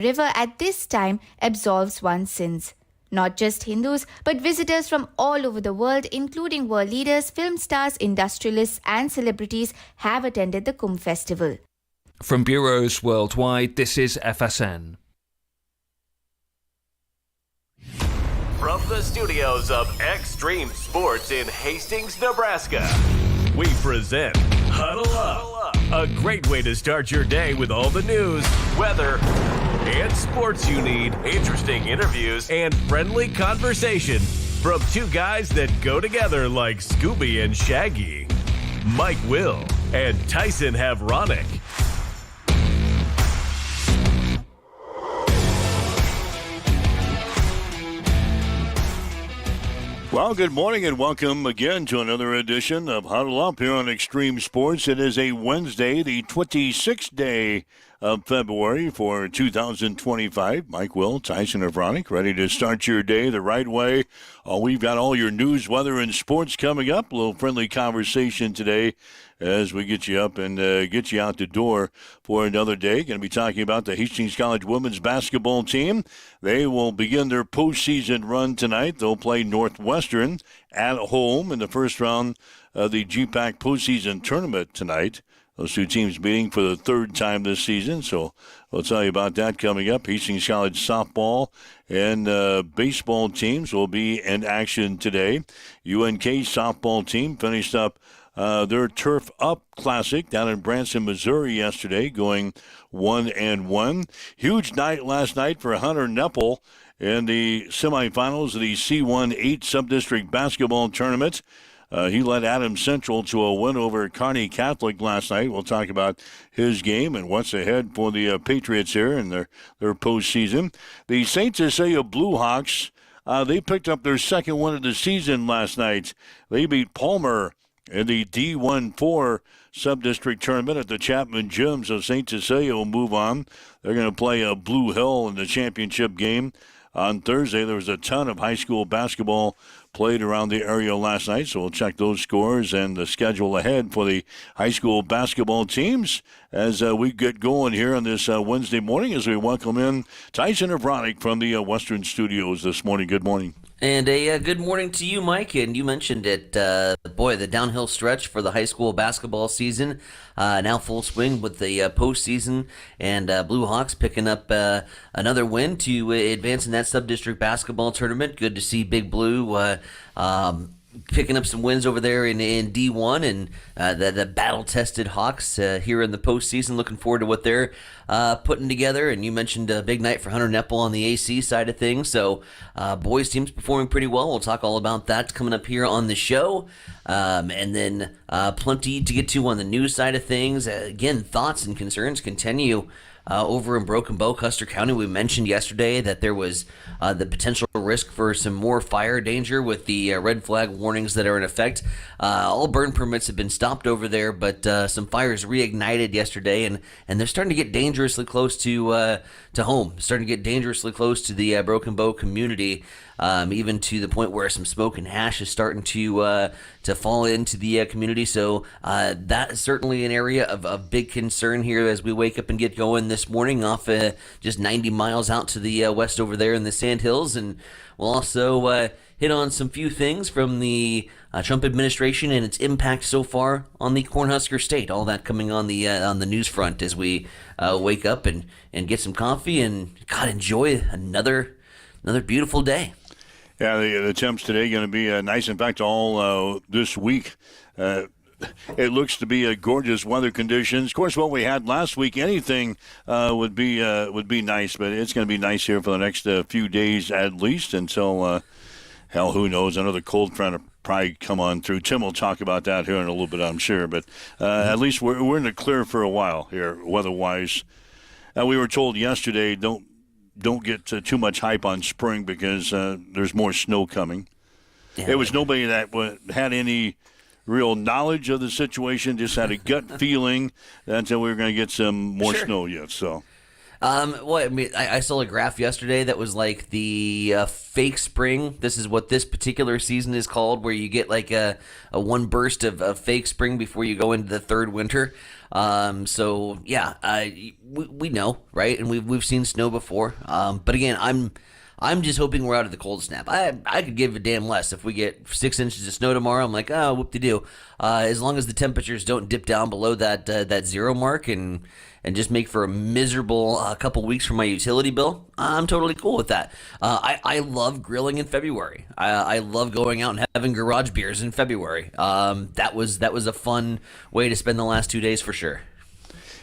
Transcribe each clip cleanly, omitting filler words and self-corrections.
river at this time absolves one's sins. Not just Hindus, but visitors from all over the world, including world leaders, film stars, industrialists, and celebrities, have attended the Kumbh festival. From bureaus worldwide, this is FSN. From the studios of Extreme Sports in Hastings, Nebraska, we present Huddle Up, a great way to start your day with all the news, weather, and sports you need, interesting interviews, and friendly conversation from two guys that go together like Scooby and Shaggy, Mike Will and Tyson Havronic. Well, good morning and welcome again to another edition of Huddle Up here on Extreme Sports. It is a Wednesday, the 26th day of February for 2025. Mike Will, Tyson Havronic, ready to start your day the right way. We've got all your news, weather, and sports coming up. A little friendly conversation today as we get you up and get you out the door for another day. Going to be talking about the Hastings College women's basketball team. They will begin their postseason run tonight. They'll play Northwestern at home in the first round of the GPAC postseason tournament tonight. Those two teams meeting for the third time this season, so we'll tell you about that coming up. Hastings College softball and baseball teams will be in action today. UNK softball team finished up their Turf Up Classic down in Branson, Missouri yesterday, going 1-1. Huge night last night for Hunter Nepple in the semifinals of the C1-8 Subdistrict Basketball Tournament. He led Adams Central to a win over Kearney Catholic last night. We'll talk about his game and what's ahead for the Patriots here in their postseason. The St. Cecilia Blue Hawks, they picked up their second win of the season last night. They beat Palmer in the D1-4 Subdistrict Tournament at the Chapman Gym. So St. Cecilia will move on. They're going to play Blue Hill in the championship game on Thursday. There was a ton of high school basketball played around the area last night, so we'll check those scores and the schedule ahead for the high school basketball teams as we get going here on this Wednesday morning as we welcome in Tyson Havronic from the Western Studios this morning. Good morning. And a good morning to you, Mike. And you mentioned it, the downhill stretch for the high school basketball season, now full swing with the postseason, and Blue Hawks picking up another win to advance in that sub-district basketball tournament. Good to see Big Blue picking up some wins over there in D1 and the battle-tested Hawks here in the postseason. Looking forward to what they're putting together. And you mentioned a big night for Hunter Nepple on the AC side of things. So boys team's performing pretty well. We'll talk all about that coming up here on the show. And then plenty to get to on the news side of things. Again, thoughts and concerns continue over in Broken Bow, Custer County. We mentioned yesterday that there was the potential risk for some more fire danger with the red flag warnings that are in effect. All burn permits have been stopped over there, but some fires reignited yesterday, and they're starting to get dangerously close to home, starting to get dangerously close to the Broken Bow community, even to the point where some smoke and ash is starting to fall into the community. So that is certainly an area of big concern here as we wake up and get going this morning off just 90 miles out to the west over there in the Sand Hills. And we'll also hit on some few things from the Trump administration and its impact so far on the Cornhusker State. All that coming on the news front as we wake up and get some coffee and enjoy another beautiful day. Yeah, the temps today going to be nice. In fact, all this week, it looks to be gorgeous weather conditions. Of course, what we had last week, anything would be nice, but it's going to be nice here for the next few days at least until, hell, who knows, another cold front will probably come on through. Tim will talk about that here in a little bit, I'm sure. But at least we're in the clear for a while here, weather-wise. We were told yesterday, don't get too much hype on spring because there's more snow coming. Yeah. There was nobody that had any real knowledge of the situation, just had a gut feeling that we were going to get some more snow yet. So Well, I mean, I saw a graph yesterday that was like the fake spring. This is what this particular season is called, where you get like a one burst of fake spring before you go into the third winter. So yeah, we know, right? And we've seen snow before. But again, I'm just hoping we're out of the cold snap. I could give a damn less if we get 6 inches of snow tomorrow. I'm like, oh, whoop-de-doo. As long as the temperatures don't dip down below that zero mark and just make for a miserable couple weeks for my utility bill, I'm totally cool with that. I love grilling in February. I love going out and having garage beers in February. That was a fun way to spend the last 2 days for sure.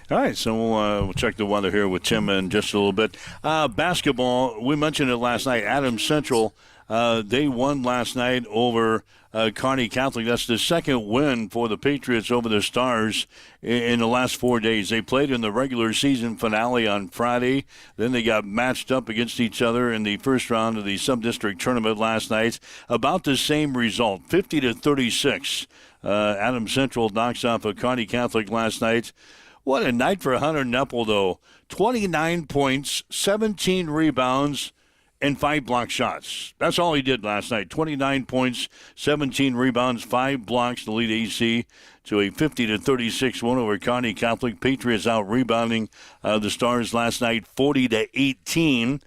All right, so we'll check the weather here with Tim in just a little bit. Basketball, we mentioned it last night. Adams Central, they won last night over Kearney Catholic. That's the second win for the Patriots over the Stars in the last 4 days. They played in the regular season finale on Friday. Then they got matched up against each other in the first round of the sub-district tournament last night. About the same result, 50-36. Adams Central knocks off a Kearney Catholic last night. What a night for Hunter Nepple, though. 29 points, 17 rebounds, and 5 block shots. That's all he did last night. 29 points, 17 rebounds, 5 blocks to lead AC to a 50-36 win over Kearney Catholic. Patriots out rebounding the Stars last night, 40-18.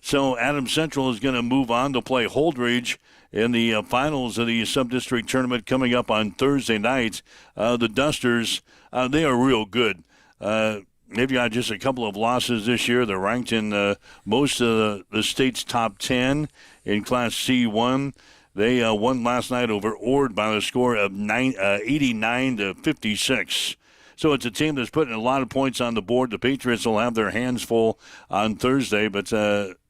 So Adams Central is going to move on to play Holdridge in the finals of the sub-district tournament coming up on Thursday night. The Dusters, they are real good. They've got just a couple of losses this year. They're ranked in most of the state's top 10 in Class C1. They won last night over Ord by the score of 89-56. So it's a team that's putting a lot of points on the board. The Patriots will have their hands full on Thursday, but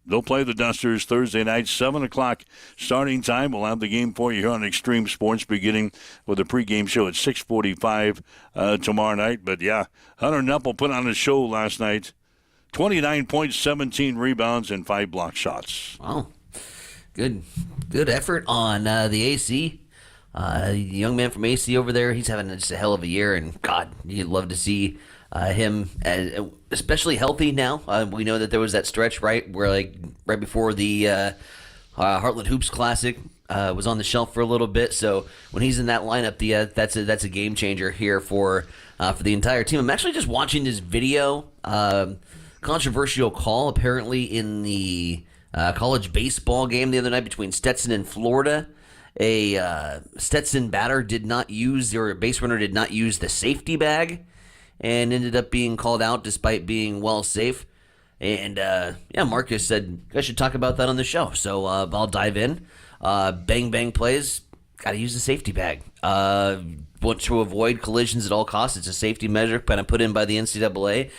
they'll play the Dusters Thursday night, 7 o'clock starting time. We'll have the game for you here on Extreme Sports, beginning with a pregame show at 6:45 tomorrow night. But, yeah, Hunter Nepple put on a show last night. 29 points, 17 rebounds, and 5 block shots. Wow. Good effort on the AC. The young man from AC over there, he's having just a hell of a year, and God, you'd love to see him especially healthy now. We know that there was that stretch right before the Heartland Hoops Classic was on the shelf for a little bit. So when he's in that lineup, that's a game changer here for the entire team. I'm actually just watching this video. Controversial call apparently in the college baseball game the other night between Stetson and Florida. A Stetson batter did not use, or a base runner did not use the safety bag, and ended up being called out despite being well safe. And Marcus said I should talk about that on the show. So I'll dive in. Bang bang plays, got to use the safety bag. Want to avoid collisions at all costs. It's a safety measure kind of put in by the NCAA.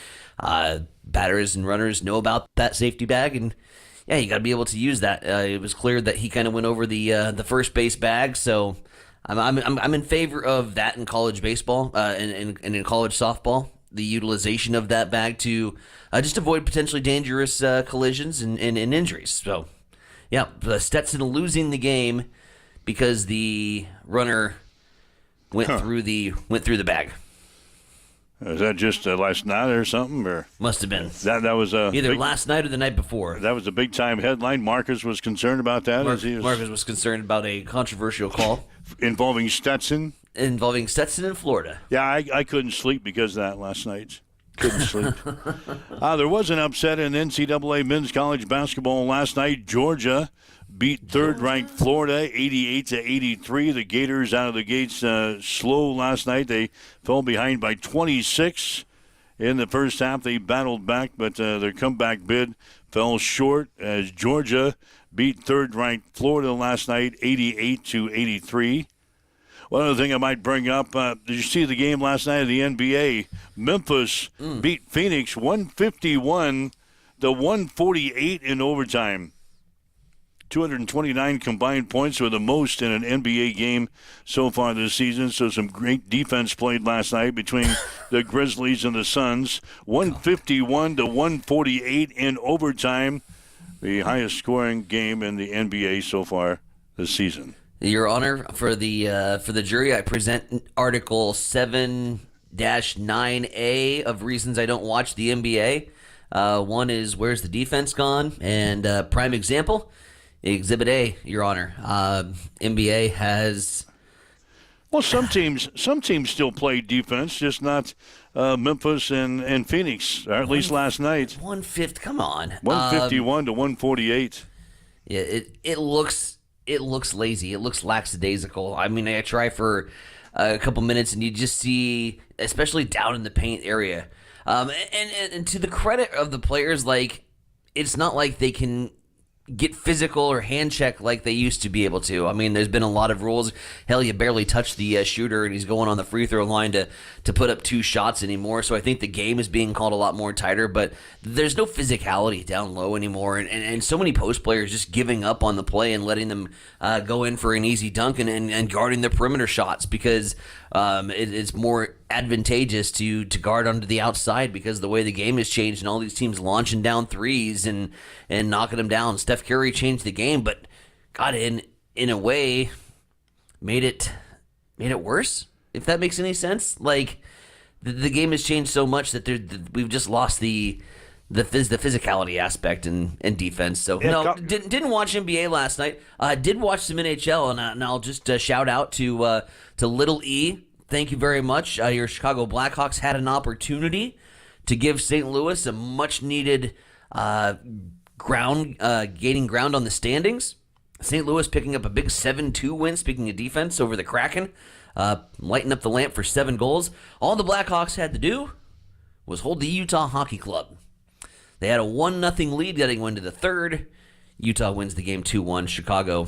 Batters and runners know about that safety bag, and yeah, you got to be able to use that. It was clear that he kind of went over the first base bag, so I'm in favor of that in college baseball and in college softball. The utilization of that bag to just avoid potentially dangerous collisions and injuries. So, yeah, Stetson losing the game because the runner went through the bag. Is that just last night or something? Or must have been. That was either last night or the night before. That was a big-time headline. Marcus was concerned about that. Marcus was concerned about a controversial call. Involving Stetson? Involving Stetson in Florida. Yeah, I couldn't sleep because of that last night. Couldn't sleep. There was an upset in NCAA men's college basketball last night. Georgia beat third-ranked Florida 88-83. The Gators out of the gates slow last night. They fell behind by 26 in the first half. They battled back, but their comeback bid fell short as Georgia beat third-ranked Florida last night 88-83. One other thing I might bring up, did you see the game last night of the NBA? Memphis beat Phoenix 151-148 in overtime. 229 combined points were the most in an NBA game so far this season. So some great defense played last night between the Grizzlies and the Suns. 151-148 in overtime. The highest scoring game in the NBA so far this season. Your Honor, for the jury, I present Article 7-9A of reasons I don't watch the NBA. One is where's the defense gone? And prime example, Exhibit A, Your Honor. NBA has. Well, some teams still play defense, just not Memphis and Phoenix, or at least last night. 1/5. Come on. 151 to 148. Yeah, it looks lazy. It looks lackadaisical. I mean, I try for a couple minutes, and you just see, especially down in the paint area. And to the credit of the players, like, it's not like they can get physical or hand check like they used to be able to. I mean, there's been a lot of rules. Hell, you barely touch the shooter, and he's going on the free throw line to put up 2 shots anymore. So I think the game is being called a lot more tighter, but there's no physicality down low anymore. And so many post players just giving up on the play and letting them go in for an easy dunk and guarding the perimeter shots because it's more advantageous to guard under the outside because the way the game has changed and all these teams launching down threes and knocking them down. Steph Curry changed the game, but God, in a way, made it worse. If that makes any sense, like the game has changed so much that we've just lost the physicality aspect and defense. So no, didn't watch NBA last night. Did watch some NHL, and I'll just shout out to Little E. Thank you very much. Your Chicago Blackhawks had an opportunity to give St. Louis a much-needed gaining ground on the standings. St. Louis picking up a big 7-2 win, speaking of defense, over the Kraken. Lighting up the lamp for 7 goals. All the Blackhawks had to do was hold the Utah Hockey Club. They had a 1-0 lead getting into the third. Utah wins the game 2-1. Chicago.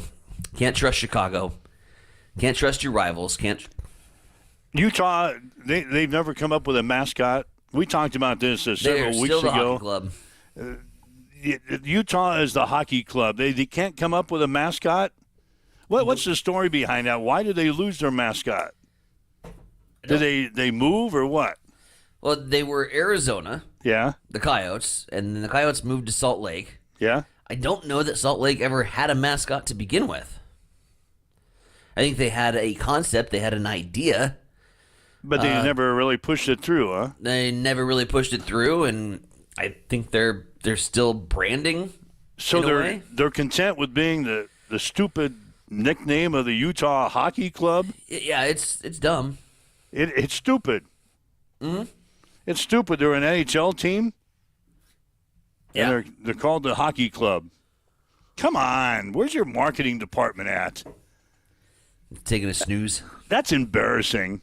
Can't trust Chicago. Can't trust your rivals. Utah, they've never come up with a mascot. We talked about this several weeks ago. Hockey club. Utah is the hockey club. They can't come up with a mascot. What's the story behind that? Why did they lose their mascot? Did they move or what? Well, they were Arizona. Yeah. The Coyotes, and then the Coyotes moved to Salt Lake. Yeah. I don't know that Salt Lake ever had a mascot to begin with. I think they had a concept, they had an idea. But they never really pushed it through, huh? They never really pushed it through, and I think they're still branding. So they're content with being the stupid nickname of the Utah Hockey Club? Yeah, it's dumb. It's stupid. Mm-hmm. It's stupid. They're an NHL team. Yeah. And they're called the Hockey Club. Come on. Where's your marketing department at? Taking a snooze. That's embarrassing.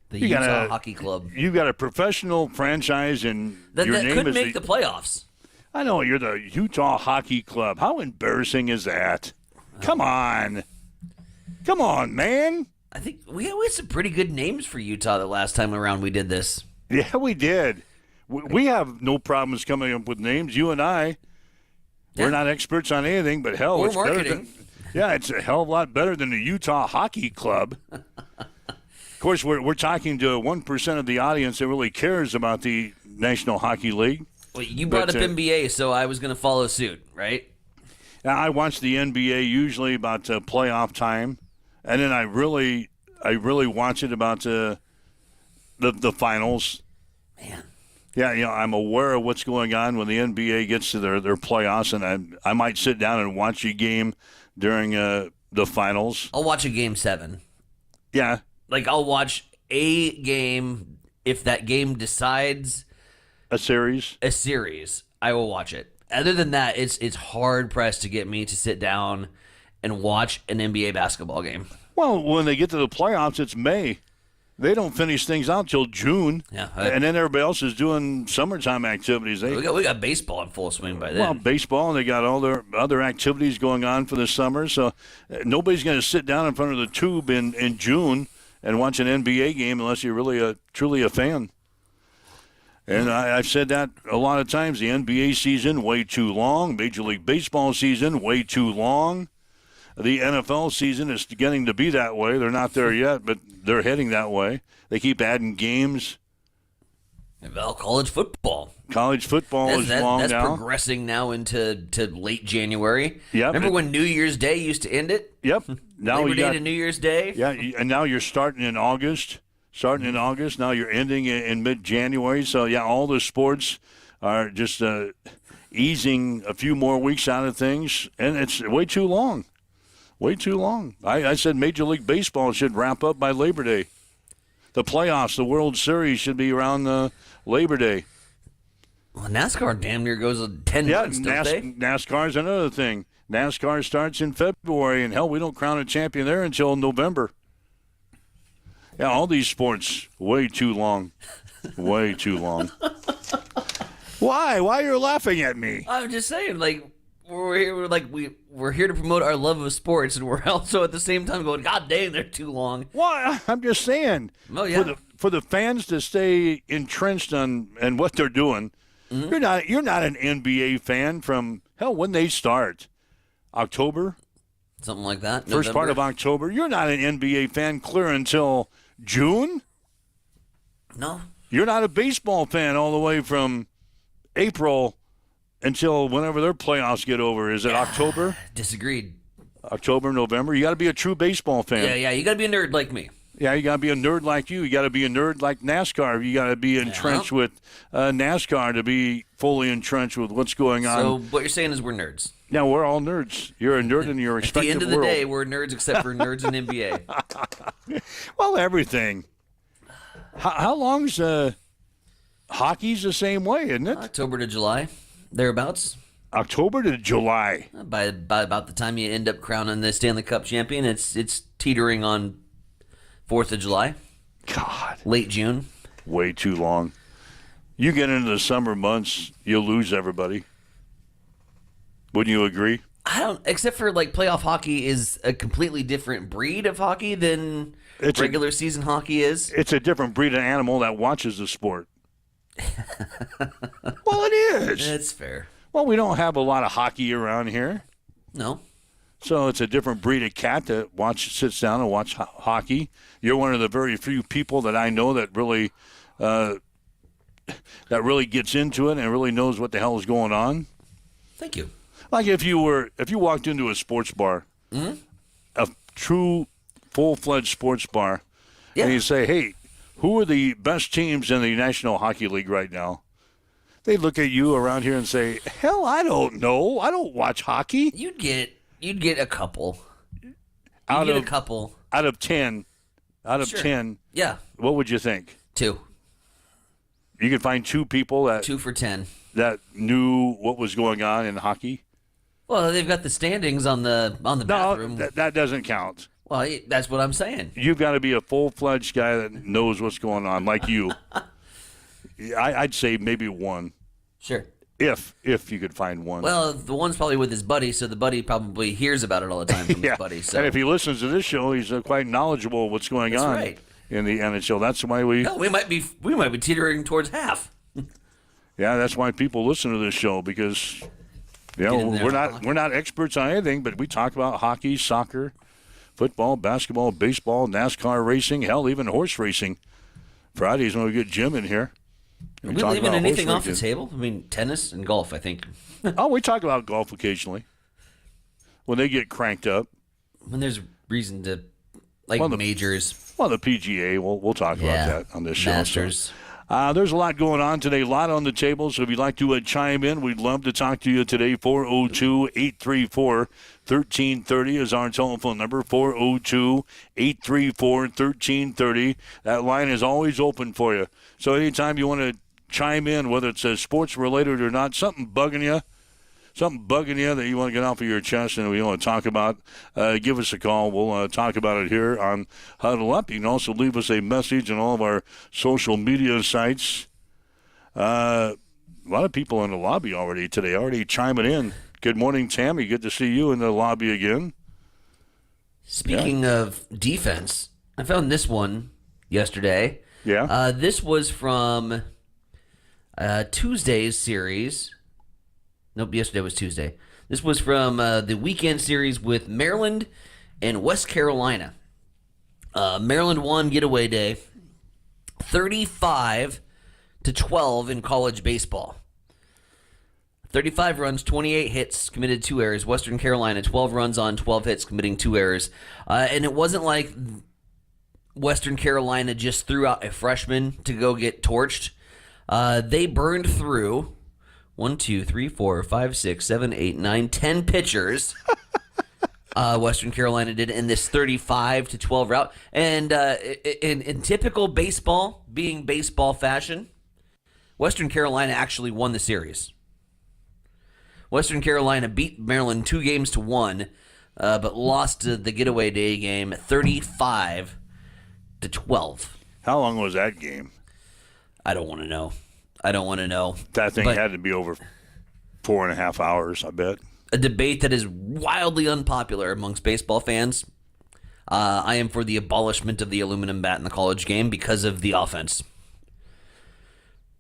The Utah Hockey Club. You've got a professional franchise and That your name couldn't is make the playoffs. I know, you're the Utah Hockey Club. How embarrassing is that? Come on. Come on, man. I think we had some pretty good names for Utah the last time around we did this. Yeah, we did. We have no problems coming up with names. You and I, we're not experts on anything, but hell, Or it's marketing. better than, it's a hell of a lot better than the Utah Hockey Club. Of course, we're talking to 1% of the audience that really cares about the National Hockey League. Well, you brought up NBA, so I was going to follow suit, right? I watch the NBA usually about playoff time, and then I really watch it about the finals. Man. Yeah, I'm aware of what's going on when the NBA gets to their playoffs, and I might sit down and watch a game during the finals. I'll watch a Game 7. Yeah. Like, I'll watch a game. If that game decides A series, I will watch it. Other than that, it's hard pressed to get me to sit down and watch an NBA basketball game. Well, when they get to the playoffs, it's May. They don't finish things out till June. Yeah, and then everybody else is doing summertime activities. We got baseball in full swing by then. Well, baseball, and they got all their other activities going on for the summer. So nobody's going to sit down in front of the tube in June and watch an NBA game unless you're really truly a fan. And I've said that a lot of times. The NBA season, way too long. Major League Baseball season, way too long. The NFL season is getting to be that way. They're not there yet, but they're heading that way. They keep adding games. Well, college football. College football is long that's now. That's progressing now into late January. Yep. Remember when New Year's Day used to end it? Yep. Now Labor you Day got to New Year's Day? Yeah, and now you're starting in August. Now you're ending in mid-January. So, yeah, all the sports are just easing a few more weeks out of things, and it's way too long. Way too long. I said Major League Baseball should wrap up by Labor Day. The playoffs, the World Series should be around Labor Day. Well, NASCAR damn near goes 10 months, don't they? NASCAR's another thing. NASCAR starts in February, and hell, we don't crown a champion there until November. Yeah, all these sports, way too long. Way too long. Why? Why are you laughing at me? I'm just saying, like, we're here to promote our love of sports, and we're also at the same time going, God dang, they're too long. Why? I'm just saying. Oh, yeah. For the fans to stay entrenched on and what they're doing, you're not an NBA fan from hell when they start. October? Something like that. First part of October. You're not an NBA fan clear until June? No. You're not a baseball fan all the way from April until whenever their playoffs get over. Is it October? Disagreed. October, November? You got to be a true baseball fan. Yeah, you got to be a nerd like me. Yeah, you got to be a nerd like you. You got to be a nerd like NASCAR. You got to be entrenched with NASCAR to be fully entrenched with what's going on. So what you're saying is we're nerds. Yeah, we're all nerds. You're a nerd in your respective At the end of the day, we're nerds except for nerds in NBA. Well, everything. How long's hockey's the same way, isn't it? October to July, thereabouts. October to July. By about the time you end up crowning the Stanley Cup champion, it's teetering on 4th of July. God. Late June. Way too long. You get into the summer months, you'll lose everybody. Wouldn't you agree? I don't, except for like playoff hockey is a completely different breed of hockey than regular season hockey is. It's a different breed of animal that watches the sport. Well, it is. That's fair. Well, we don't have a lot of hockey around here. No. So it's a different breed of cat that sits down and watch hockey. You're one of the very few people that I know that really gets into it and really knows what the hell is going on. Thank you. Like if you walked into a sports bar, a true full-fledged sports bar, and you say, "Hey, who are the best teams in the National Hockey League right now?" They look at you around here and say, "Hell, I don't know. I don't watch hockey." You'd get a couple. Out a couple. Out of 10. Out of Sure. 10. Yeah. What would you think? 2. You could find 2 people 2 for 10. that knew what was going on in hockey? Well, they've got the standings on the bathroom. No, that doesn't count. Well, that's what I'm saying. You've got to be a full-fledged guy that knows what's going on, like you. I'd say maybe 1. Sure. If you could find 1. Well, the one's probably with his buddy, so the buddy probably hears about it all the time from his buddy. So. And if he listens to this show, he's quite knowledgeable of what's going on right. in the NHL. That's why we might be teetering towards half. Yeah, that's why people listen to this show, because we're not experts on anything, but we talk about hockey, soccer, football, basketball, baseball, NASCAR racing, hell, even horse racing. Fridays when we get Jim in here. Are we leaving anything off the table? I mean, tennis and golf, I think. We talk about golf occasionally when they get cranked up. When there's reason to, like, majors. Well, the PGA, we'll talk about that on this show. Masters. There's a lot going on today, a lot on the table, so if you'd like to chime in, we'd love to talk to you today. 402-834-1330 is our telephone number, 402-834-1330. That line is always open for you. So anytime you want to chime in, whether it's sports-related or not, something bugging you that you want to get off of your chest and we want to talk about, give us a call. We'll talk about it here on Huddle Up. You can also leave us a message on all of our social media sites. A lot of people in the lobby already chiming in. Good morning, Tammy. Good to see you in the lobby again. Speaking of defense, I found this one yesterday. Yeah. This was from Tuesday's series. Nope, yesterday was Tuesday. This was from the weekend series with Maryland and West Carolina. Maryland won getaway day 35-12 in college baseball. 35 runs, 28 hits, committed 2 errors. Western Carolina, 12 runs on 12 hits, committing 2 errors. And it wasn't like Western Carolina just threw out a freshman to go get torched. They burned through 1, 2, 3, 4, 5, 6, 7, 8, 9, 10 pitchers. Western Carolina did in this 35-12 route. And in typical baseball, being baseball fashion, Western Carolina actually won the series. Western Carolina beat Maryland 2-1, but lost the getaway day game 35-12. How long was that game? I don't want to know. That thing But had to be over 4.5 hours, I bet. a debate that is wildly unpopular amongst baseball fans. I am for the abolishment of the aluminum bat in the college game because of the offense.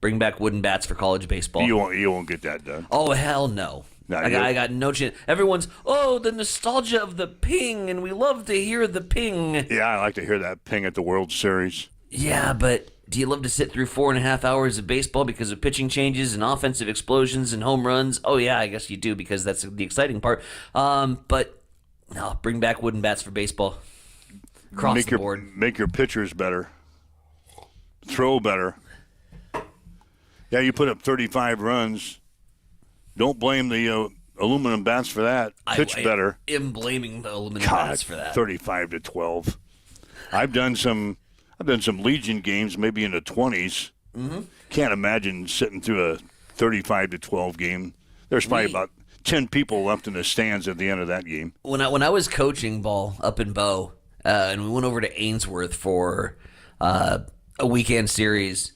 Bring back wooden bats for college baseball. You won't get that done. Oh, hell no. I got no chance. Everyone's, the nostalgia of the ping, and we love to hear the ping. Yeah, I like to hear that ping at the World Series. Yeah, but do you love to sit through 4.5 hours of baseball because of pitching changes and offensive explosions and home runs? Oh, yeah, I guess you do because that's the exciting part. But no, bring back wooden bats for baseball. Across the board. Make your pitchers better. Throw better. Yeah, you put up 35 runs. Don't blame the aluminum bats for that. Pitch better. I am blaming the aluminum bats for that. 35-12. I've done some Legion games, maybe in the 20s. Mm-hmm. Can't imagine sitting through a 35-12 game. There's probably about 10 people left in the stands at the end of that game. When I was coaching ball up in Bow, and we went over to Ainsworth for a weekend series,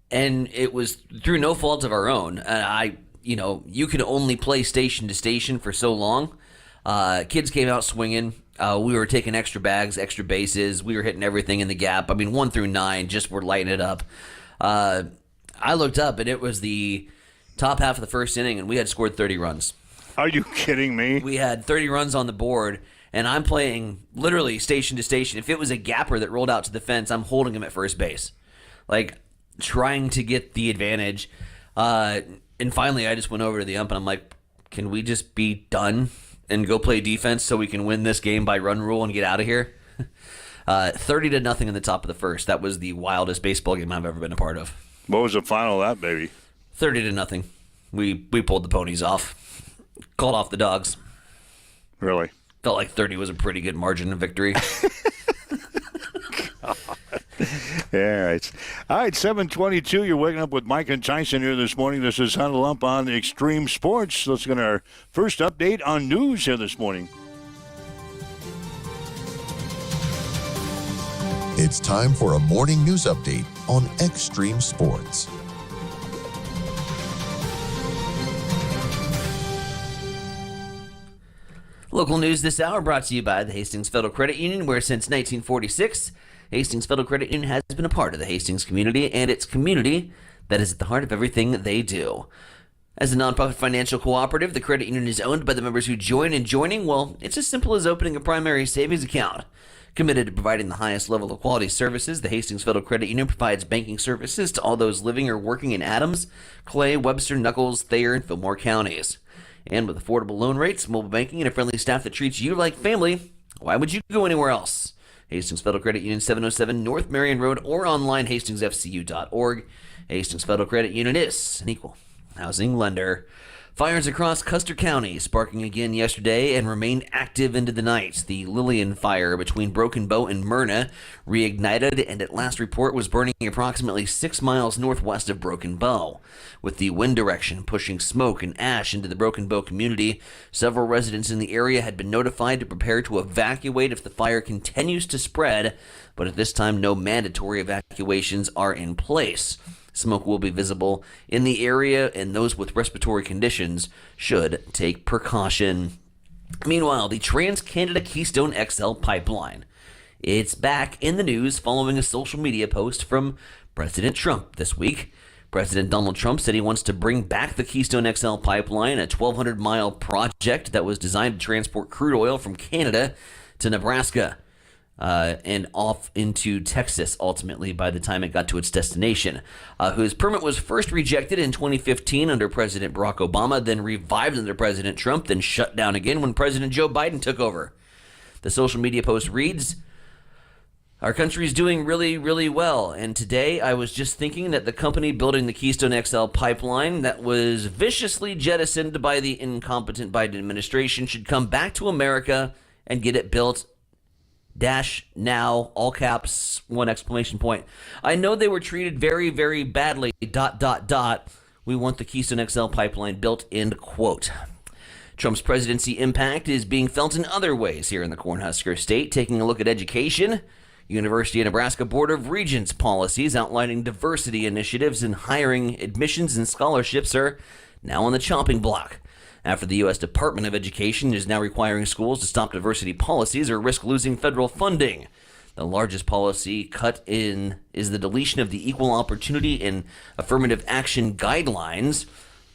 and it was through no fault of our own. And you can only play station to station for so long. Kids came out swinging. We were taking extra bags, extra bases. We were hitting everything in the gap. 1 through 9, just were lighting it up. I looked up, and it was the top half of the first inning, and we had scored 30 runs. Are you kidding me? We had 30 runs on the board, and I'm playing literally station to station. If it was a gapper that rolled out to the fence, I'm holding him at first base. Trying to get the advantage. And finally, I just went over to the ump, and I'm like, can we just be done and go play defense so we can win this game by run rule and get out of here? 30-0 in the top of the first. That was the wildest baseball game I've ever been a part of. What was the final of that, baby? 30-0. We pulled the ponies off. Called off the dogs. Really? Felt like 30 was a pretty good margin of victory. Yeah, all right, 7:22. You're waking up with Mike and Tyson here this morning. This is Huddle Up on Extreme Sports. Let's get our first update on news here this morning. It's time for a morning news update on Extreme Sports. Local news this hour brought to you by the Hastings Federal Credit Union, where since 1946, Hastings Federal Credit Union has been a part of the Hastings community, and its community that is at the heart of everything they do. As a nonprofit financial cooperative, the credit union is owned by the members who join, and joining, well, it's as simple as opening a primary savings account. Committed to providing the highest level of quality services, the Hastings Federal Credit Union provides banking services to all those living or working in Adams, Clay, Webster, Nuckolls, Thayer, and Fillmore counties. And with affordable loan rates, mobile banking, and a friendly staff that treats you like family, why would you go anywhere else? Hastings Federal Credit Union, 707 North Marion Road, or online, hastingsfcu.org. Hastings Federal Credit Union is an equal housing lender. Fires across Custer County sparking again yesterday and remained active into the night. The Lillian fire between Broken Bow and Myrna reignited and at last report was burning approximately 6 miles northwest of Broken Bow. With the wind direction pushing smoke and ash into the Broken Bow community, several residents in the area had been notified to prepare to evacuate if the fire continues to spread, but at this time no mandatory evacuations are in place. Smoke will be visible in the area, and those with respiratory conditions should take precaution. Meanwhile, the Trans-Canada Keystone XL pipeline. It's back in the news following a social media post from President Trump this week. President Donald Trump said he wants to bring back the Keystone XL pipeline, a 1,200-mile project that was designed to transport crude oil from Canada to Nebraska. And off into Texas, ultimately, by the time it got to its destination, whose permit was first rejected in 2015 under President Barack Obama, then revived under President Trump, then shut down again when President Joe Biden took over. The social media post reads, Our country's doing really, really well, and today I was just thinking that the company building the Keystone XL pipeline that was viciously jettisoned by the incompetent Biden administration should come back to America and get it built. Dash now, all caps, one exclamation point. I know they were treated very, very badly, ... We want the Keystone XL pipeline built, end quote. Trump's presidency impact is being felt in other ways here in the Cornhusker State. Taking a look at education, University of Nebraska Board of Regents policies outlining diversity initiatives in hiring, admissions, and scholarships are now on the chopping block. After the U.S. Department of Education is now requiring schools to stop diversity policies or risk losing federal funding. The largest policy cut in is the deletion of the Equal Opportunity and Affirmative Action Guidelines.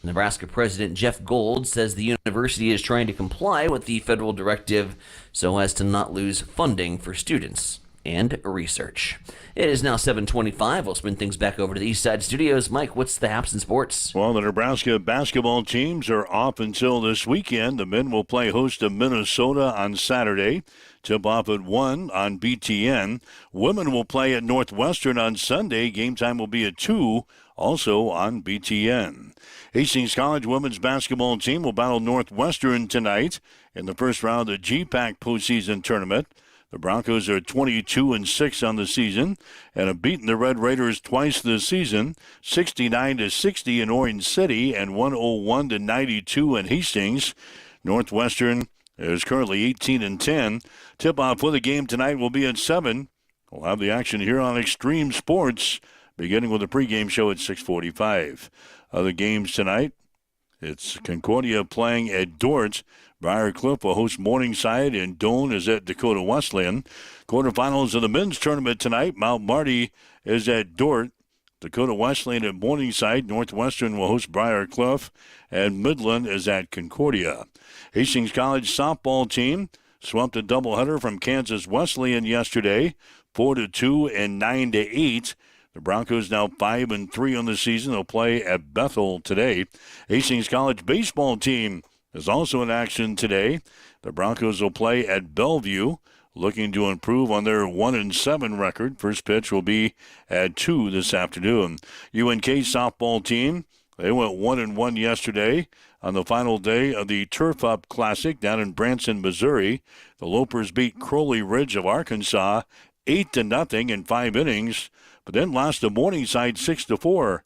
Nebraska President Jeff Gold says the university is trying to comply with the federal directive so as to not lose funding for students and research. It is now 7:25. We'll spin things back over to the East Side Studios. Mike, what's the haps in sports? Well, the Nebraska basketball teams are off until this weekend. The men will play host to Minnesota on Saturday. Tip off at 1 on BTN. Women will play at Northwestern on Sunday. Game time will be at 2, also on BTN. Hastings College women's basketball team will battle Northwestern tonight in the first round of the GPAC postseason tournament. The Broncos are 22-6 on the season and have beaten the Red Raiders twice this season, 69-60 in Orange City and 101-92 in Hastings. Northwestern is currently 18-10. Tip-off for the game tonight will be at 7. We'll have the action here on Extreme Sports, beginning with a pregame show at 6:45. Other games tonight, it's Concordia playing at Dordt. Briarcliff will host Morningside, and Doane is at Dakota Wesleyan. Quarterfinals of the men's tournament tonight. Mount Marty is at Dordt. Dakota Wesleyan at Morningside. Northwestern will host Briarcliff, and Midland is at Concordia. Hastings College softball team swept a doubleheader from Kansas Wesleyan yesterday, 4-2 and 9-8. The Broncos now 5-3 on the season. They'll play at Bethel today. Hastings College baseball team is also in action today. The Broncos will play at Bellevue, looking to improve on their 1-7 record. First pitch will be at 2 this afternoon. UNK softball team, they went 1-1 yesterday on the final day of the Turf Up Classic down in Branson, Missouri. The Lopers beat Crowley Ridge of Arkansas 8-0 in 5 innings, but then lost to Morningside 6-4.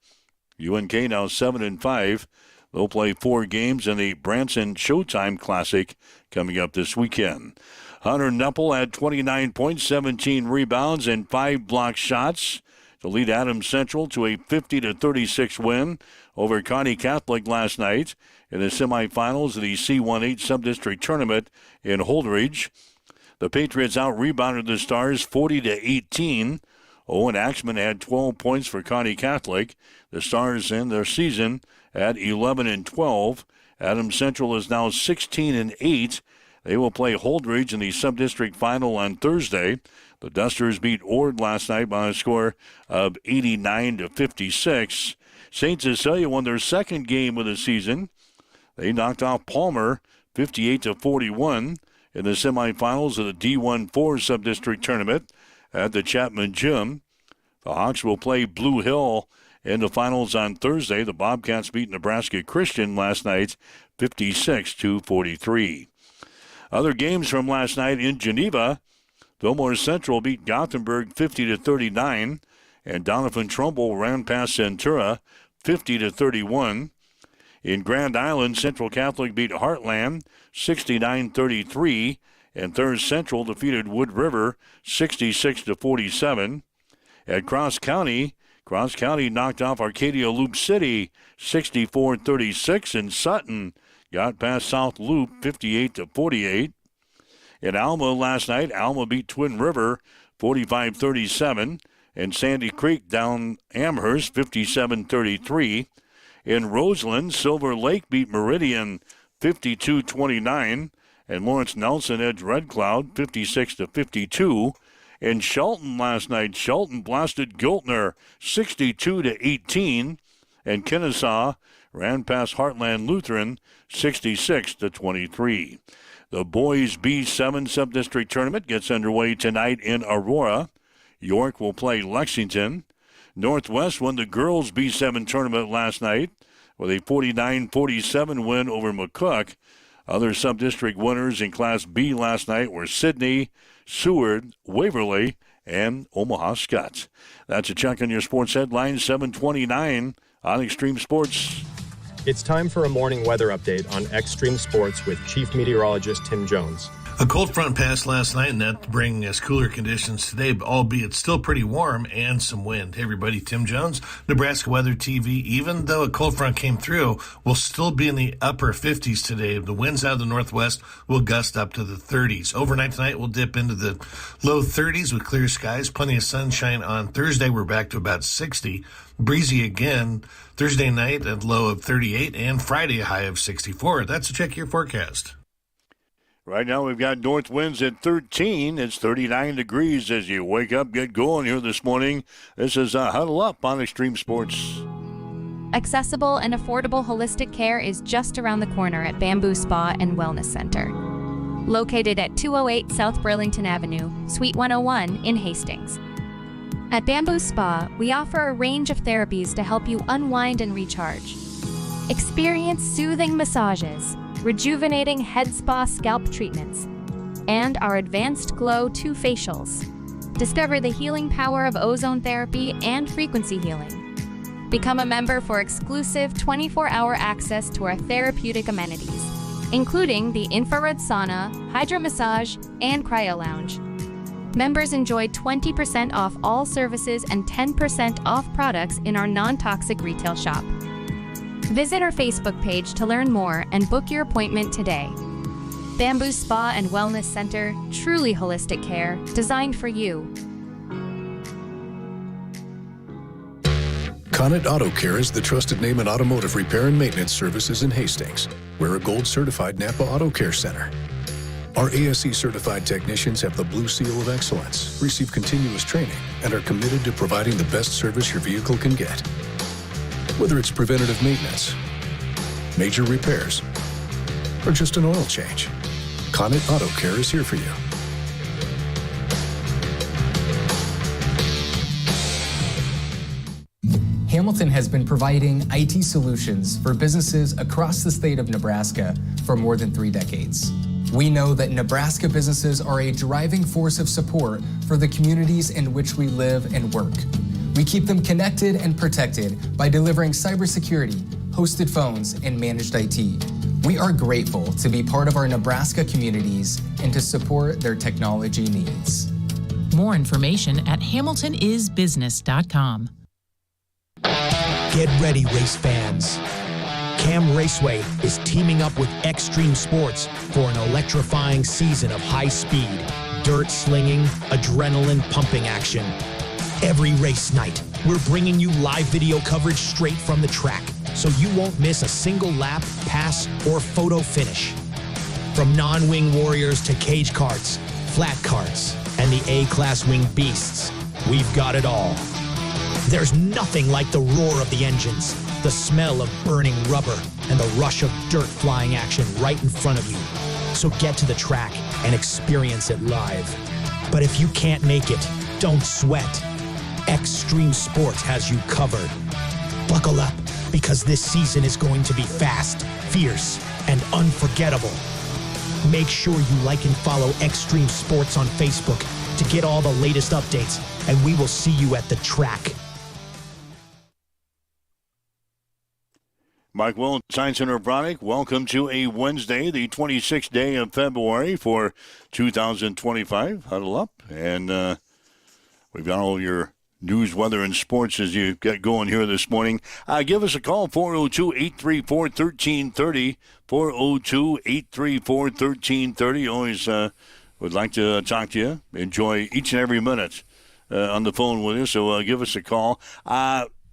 UNK now 7-5. They'll play 4 games in the Branson Showtime Classic coming up this weekend. Hunter Nepple had 29 points, 17 rebounds, and 5 block shots to lead Adams Central to a 50-36 win over Kearney Catholic last night in the semifinals of the C18 Subdistrict Tournament in Holdridge. The Patriots out-rebounded the Stars 40-18. Owen Axman had 12 points for Kearney Catholic. The Stars end their season at 11-12. Adams Central is now 16-8. They will play Holdridge in the Subdistrict Final on Thursday. The Dusters beat Ord last night by a score of 89-56. St. Cecilia won their second game of the season. They knocked off Palmer 58-41 in the semifinals of the D1-4 Subdistrict Tournament at the Chapman Gym. The Hawks will play Blue Hill in the finals on Thursday. The Bobcats beat Nebraska Christian last night 56-43. Other games from last night in Geneva. Fillmore Central beat Gothenburg 50-39, and Donovan Trumbull ran past Centura 50-31. In Grand Island, Central Catholic beat Heartland 69-33, and Third Central defeated Wood River 66-47. At Cross County knocked off Arcadia Loop City 64-36, and Sutton got past South Loop 58-48. In Alma last night, Alma beat Twin River 45-37, and Sandy Creek down Amherst 57-33. In Roseland, Silver Lake beat Meridian 52-29, and Lawrence Nelson edged Red Cloud 56-52. In Shelton last night, Shelton blasted Giltner 62-18, and Kennesaw ran past Heartland Lutheran 66-23. The boys B7 Subdistrict Tournament gets underway tonight in Aurora. York will play Lexington. Northwest won the girls B7 tournament last night with a 49-47 win over McCook. Other sub-district winners in Class B last night were Sydney, Seward, Waverly, and Omaha Skutt. That's a check on your sports headlines, 7:29 on Extreme Sports. It's time for a morning weather update on Extreme Sports with Chief Meteorologist Tim Jones. A cold front passed last night, and that's bringing us cooler conditions today, albeit still pretty warm and some wind. Hey, everybody, Tim Jones, Nebraska Weather TV. Even though a cold front came through, we'll still be in the upper 50s today. The winds out of the northwest will gust up to the 30s. Overnight tonight, we'll dip into the low 30s with clear skies. Plenty of sunshine on Thursday. We're back to about 60. Breezy again Thursday night at low of 38, and Friday a high of 64. That's a check your forecast. Right now we've got north winds at 13. It's 39 degrees as you wake up, get going here this morning. This is Huddle Up on Extreme Sports. Accessible and affordable holistic care is just around the corner at Bamboo Spa and Wellness Center. Located at 208 South Burlington Avenue, Suite 101 in Hastings. At Bamboo Spa, we offer a range of therapies to help you unwind and recharge. Experience soothing massages, rejuvenating head spa scalp treatments, and our Advanced Glow 2 facials. Discover the healing power of ozone therapy and frequency healing. Become a member for exclusive 24-hour access to our therapeutic amenities, including the infrared sauna, hydro massage, and cryo lounge. Members enjoy 20% off all services and 10% off products in our non-toxic retail shop. Visit our Facebook page to learn more and book your appointment today. Bamboo Spa and Wellness Center, truly holistic care, designed for you. Connet Auto Care is the trusted name in automotive repair and maintenance services in Hastings. We're a gold-certified Napa Auto Care Center. Our ASE-certified technicians have the Blue Seal of Excellence, receive continuous training, and are committed to providing the best service your vehicle can get. Whether it's preventative maintenance, major repairs, or just an oil change, Connet Auto Care is here for you. Hamilton has been providing IT solutions for businesses across the state of Nebraska for more than 3 decades. We know that Nebraska businesses are a driving force of support for the communities in which we live and work. We keep them connected and protected by delivering cybersecurity, hosted phones, and managed IT. We are grateful to be part of our Nebraska communities and to support their technology needs. More information at hamiltonisbusiness.com. Get ready, race fans. Cam Raceway is teaming up with Extreme Sports for an electrifying season of high-speed, dirt-slinging, adrenaline-pumping action. Every race night, we're bringing you live video coverage straight from the track, so you won't miss a single lap, pass, or photo finish. From non-wing warriors to cage karts, flat karts, and the A-class wing beasts, we've got it all. There's nothing like the roar of the engines, the smell of burning rubber, and the rush of dirt flying action right in front of you. So get to the track and experience it live. But if you can't make it, don't sweat. Extreme Sports has you covered. Buckle up, because this season is going to be fast, fierce, and unforgettable. Make sure you like and follow Extreme Sports on Facebook to get all the latest updates, and we will see you at the track. Mike Will, Science Center Bronick, welcome to a Wednesday, the 26th day of February for 2025. Huddle up, and we've got all your news, weather, and sports as you get going here this morning. Give us a call, 402-834-1330, 402-834-1330. Always would like to talk to you. Enjoy each and every minute on the phone with you, so give us a call.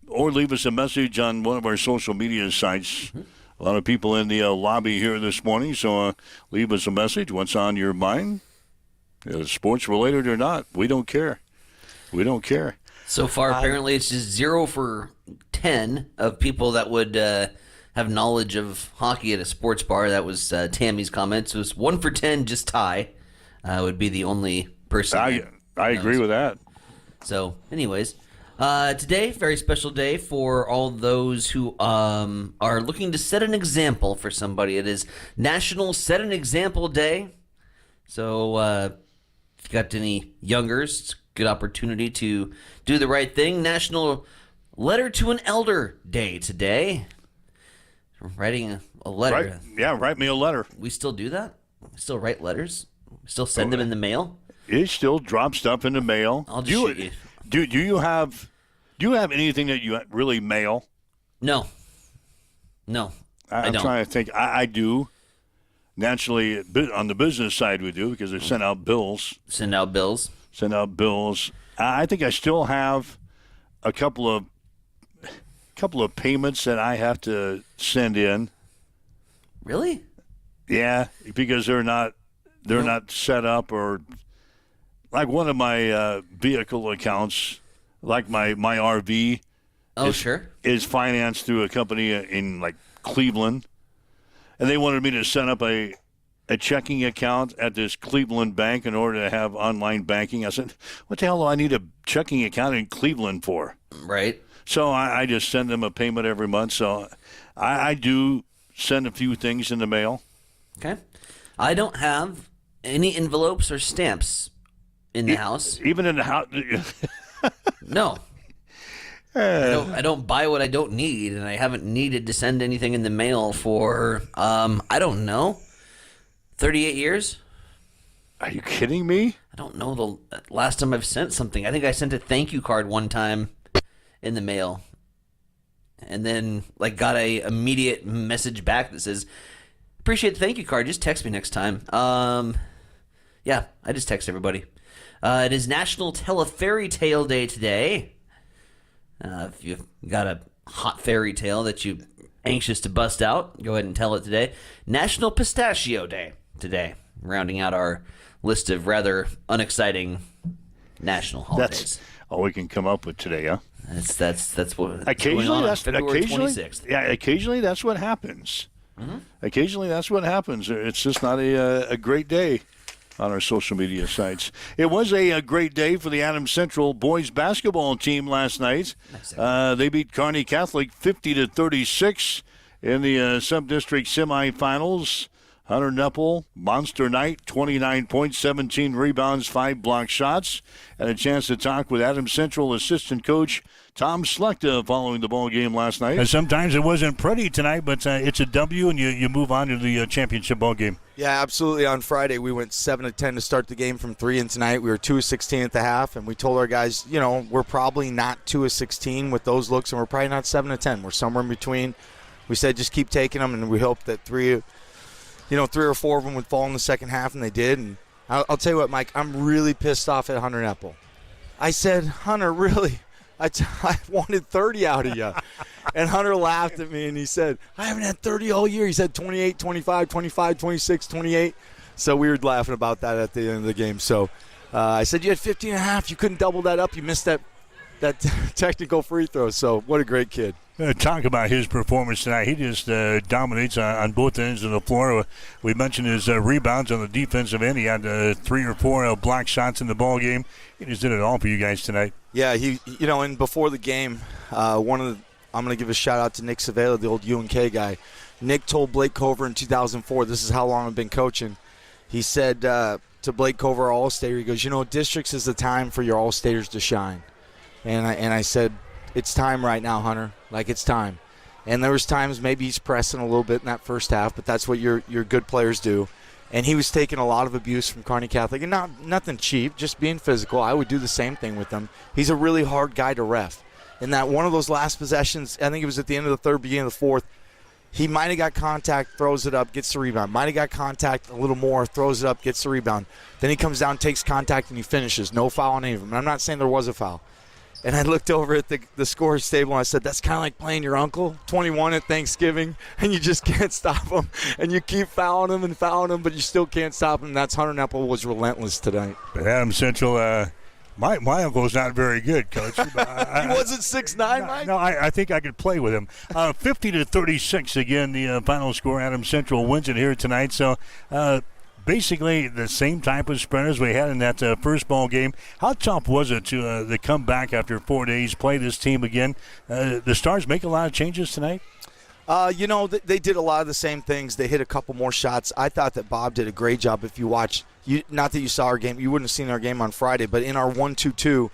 Or leave us a message on one of our social media sites. A lot of people in the lobby here this morning, so leave us a message. What's on your mind? Sports related or not, we don't care. We don't care. So far, apparently, it's just 0 for 10 of people that would have knowledge of hockey at a sports bar. That was Tammy's comment. So it's 1 for 10, just Ty would be the only person. I agree with that. So, anyways, today, very special day for all those who are looking to set an example for somebody. It is National Set an Example Day. So, if you got any youngers, it's a good opportunity to do the right thing. National Letter to an Elder Day today. Writing a letter. Write me a letter. We still do that? We still write letters? We still send them in the mail? It still drops stuff in the mail. I'll just shoot you. Do you have anything that you really mail? No. I'm trying to think. I do. Naturally, on the business side we do because they send out bills. Send out bills. I think I still have a couple of payments that I have to send in. Really? Yeah, because they're not set up, or like one of my vehicle accounts, like my RV. Is financed through a company in like Cleveland, and they wanted me to set up a checking account at this Cleveland bank in order to have online banking. I said, what the hell do I need a checking account in Cleveland for? Right. So I just send them a payment every month. So I do send a few things in the mail. Okay. I don't have any envelopes or stamps in the house. Even in the house? No. I don't buy what I don't need, and I haven't needed to send anything in the mail for, I don't know, 38 years? Are you kidding me? I don't know the last time I've sent something. I think I sent a thank you card one time in the mail, and then got a immediate message back that says, appreciate the thank you card, just text me next time. Yeah, I just text everybody. It is National Tell a Fairy Tale Day today. If you've got a hot fairy tale that you're anxious to bust out, go ahead and tell it today. National Pistachio Day today, rounding out our list of rather unexciting national holidays. That's all we can come up with today, huh? That's what occasionally going on that's February 26th. Yeah, occasionally that's what happens. Mm-hmm. Occasionally that's what happens. It's just not a great day on our social media sites. It was a great day for the Adams Central boys basketball team last night. They beat Kearney Catholic 50-36 in the sub-district semifinals. Hunter Nepple, monster night, 29 points, 17 rebounds, 5 block shots. Had a chance to talk with Adams Central assistant coach Tom Slechta following the ball game last night. And sometimes it wasn't pretty tonight, but it's a W, and you move on to the championship ball game. Yeah, absolutely. On Friday, we went 7-10 to start the game from 3, and tonight we were 2 of 16 at the half, and we told our guys, we're probably not 2 of 16 with those looks, and we're probably not 7-10. We're somewhere in between. We said just keep taking them, and we hope that 3 or 4 of them would fall in the second half, and they did. And I'll tell you what, Mike, I'm really pissed off at Hunter Nepple. I said, Hunter, really? I wanted 30 out of you. And Hunter laughed at me, and he said, I haven't had 30 all year. He said 28, 25, 25, 26, 28. So we were laughing about that at the end of the game. So I said, you had 15 and a half. You couldn't double that up. You missed that technical free throw. So what a great kid. Talk about his performance tonight. He just dominates on both ends of the floor. We mentioned his rebounds on the defensive end. He had 3 or 4 block shots in the ball game. He just did it all for you guys tonight. Yeah, and before the game, I'm going to give a shout out to Nick Savela, the old UNK guy. Nick told Blake Cover in 2004, this is how long I've been coaching. He said to Blake Cover, our All-Stater, he goes, districts is the time for your All-Staters to shine. And I said, it's time right now, Hunter. It's time. And there was times maybe he's pressing a little bit in that first half, but that's what your good players do. And he was taking a lot of abuse from Kearney Catholic, and nothing cheap, just being physical. I would do the same thing with him. He's a really hard guy to ref. And that one of those last possessions, I think it was at the end of the third, beginning of the fourth, he might have got contact, throws it up, gets the rebound. Might have got contact a little more, throws it up, gets the rebound. Then he comes down, takes contact, and he finishes. No foul on any of them. And I'm not saying there was a foul. And I looked over at the scores table, and I said, that's kind of like playing your uncle, 21 at Thanksgiving, and you just can't stop him. And you keep fouling him, but you still can't stop him. That's Hunter Nepple was relentless tonight. But Adams Central, my uncle's not very good, Coach. He wasn't 6'9", Mike? No, I think I could play with him. 50-36, again, the final score. Adams Central wins it here tonight. So basically the same type of sprinters we had in that first ball game. How tough was it to come back after 4 days, play this team again? The Stars make a lot of changes tonight? They did a lot of the same things. They hit a couple more shots. I thought that Bob did a great job. If you watch, not that you saw our game, you wouldn't have seen our game on Friday, but in our 1-2-2,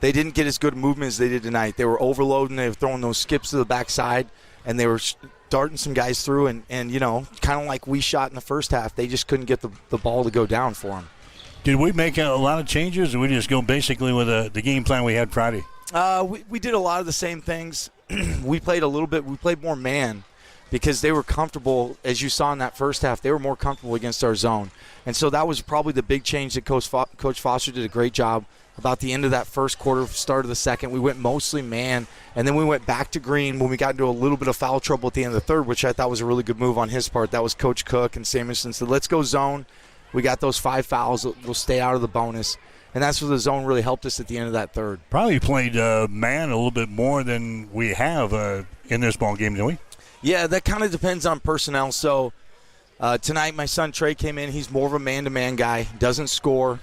they didn't get as good movement as they did tonight. They were overloading. They were throwing those skips to the backside, and they were darting some guys through. And kind of like we shot in the first half, they just couldn't get the ball to go down for them. Did we make a lot of changes, or we just go basically with the game plan we had Friday? We did a lot of the same things. We played a little bit. We played more man because they were comfortable, as you saw in that first half. They were more comfortable against our zone. And so that was probably the big change that Coach Foster did a great job. About the end of that first quarter, start of the second, we went mostly man, and then we went back to green when we got into a little bit of foul trouble at the end of the third, which I thought was a really good move on his part. That was Coach Cook and Samuelson said, let's go zone. We got those 5 fouls. We'll stay out of the bonus. And that's where the zone really helped us at the end of that third. Probably played man a little bit more than we have in this ball game, didn't we? Yeah, that kind of depends on personnel. So tonight my son Trey came in. He's more of a man-to-man guy, doesn't score.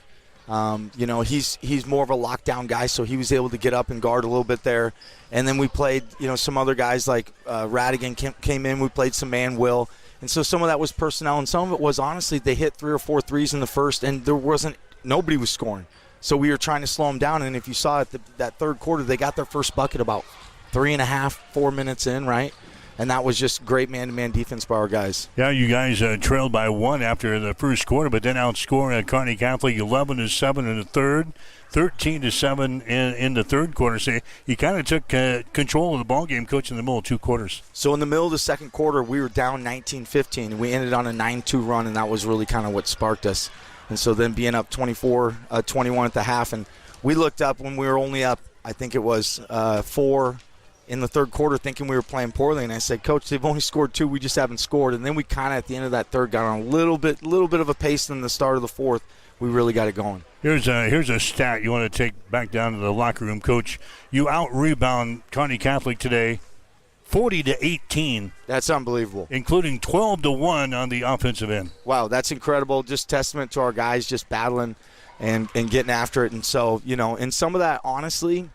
He's more of a lockdown guy, so he was able to get up and guard a little bit there. And then we played, some other guys like Radigan came in. We played some man Will. And so some of that was personnel, and some of it was, honestly, they hit 3 or 4 threes in the first, and nobody was scoring. So we were trying to slow them down, and if you saw it, that third quarter, they got their first bucket about 3.5, 4 minutes in, right? And that was just great man-to-man defense by our guys. Yeah, you guys trailed by 1 after the first quarter, but then outscored Kearney Catholic 11-7 in the third, 13-7 in the third quarter. So you kind of took control of the ball game, Coach, in the middle of 2 quarters. So in the middle of the second quarter, we were down 19-15, and we ended on a 9-2 run, and that was really kind of what sparked us. And so then being up 24-21 at the half, and we looked up when we were only up, I think it was 4 in the third quarter, thinking we were playing poorly, and I said, Coach, they've only scored 2, we just haven't scored. And then we kind of at the end of that third got on a little bit of a pace in the start of the fourth. We really got it going. Here's a stat you want to take back down to the locker room, Coach. You out-rebound Kearney Catholic today 40-18. That's unbelievable. Including 12-1 on the offensive end. Wow, that's incredible. Just testament to our guys just battling and getting after it. And so, and some of that, honestly,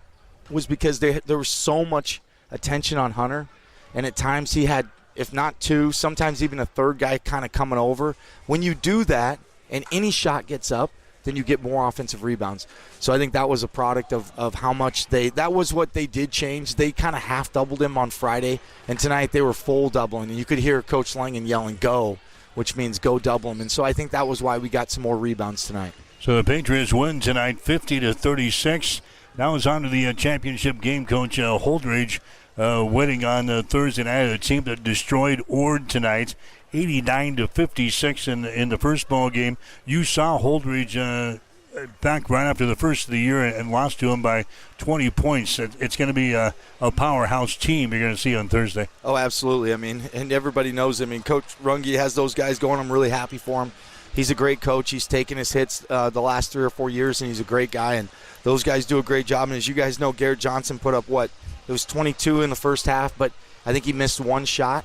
was because there was so much attention on Hunter. And at times he had, if not 2, sometimes even a third guy kind of coming over. When you do that and any shot gets up, then you get more offensive rebounds. So I think that was a product of how much that was what they did change. They kind of half-doubled him on Friday, and tonight they were full doubling. And you could hear Coach Langen yelling, go, which means go double him. And so I think that was why we got some more rebounds tonight. So the Patriots win tonight 50-36. Now it's on to the championship game, Coach Holdridge winning on Thursday night. A team that destroyed Ord tonight, 89-56 in the first ball game. You saw Holdridge back right after the first of the year and lost to him by 20 points. It's going to be a powerhouse team you're going to see on Thursday. Oh, absolutely. I mean, and everybody knows. I mean, Coach Runge has those guys going. I'm really happy for him. He's a great coach. He's taken his hits the last 3 or 4 years, and he's a great guy. And those guys do a great job. And as you guys know, Garrett Johnson put up it was 22 in the first half, but I think he missed 1 shot.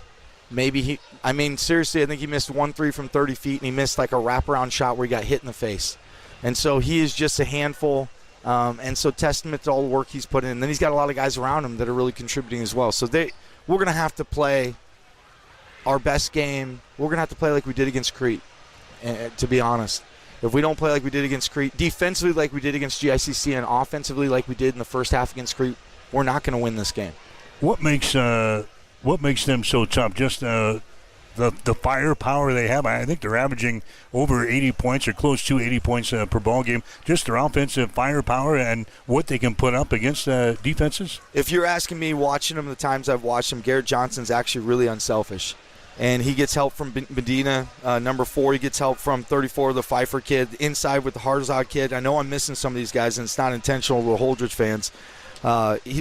Seriously, I think he missed 1 3 from 30 feet, and he missed like a wraparound shot where he got hit in the face. And so he is just a handful. And so testament to all the work he's put in. And then he's got a lot of guys around him that are really contributing as well. So we're going to have to play our best game. We're going to have to play like we did against Crete, to be honest. If we don't play like we did against Crete, defensively like we did against GICC, and offensively like we did in the first half against Crete, we're not going to win this game. What makes them so tough? Just the firepower they have. I think they're averaging over 80 points or close to 80 points per ball game. Just their offensive firepower and what they can put up against defenses. If you're asking me, watching them the times I've watched him, Garrett Johnson's actually really unselfish. And he gets help from Medina, number 4. He gets help from 34, the Pfeiffer kid. Inside with the Harzad kid. I know I'm missing some of these guys, and it's not intentional. We're Holdridge fans.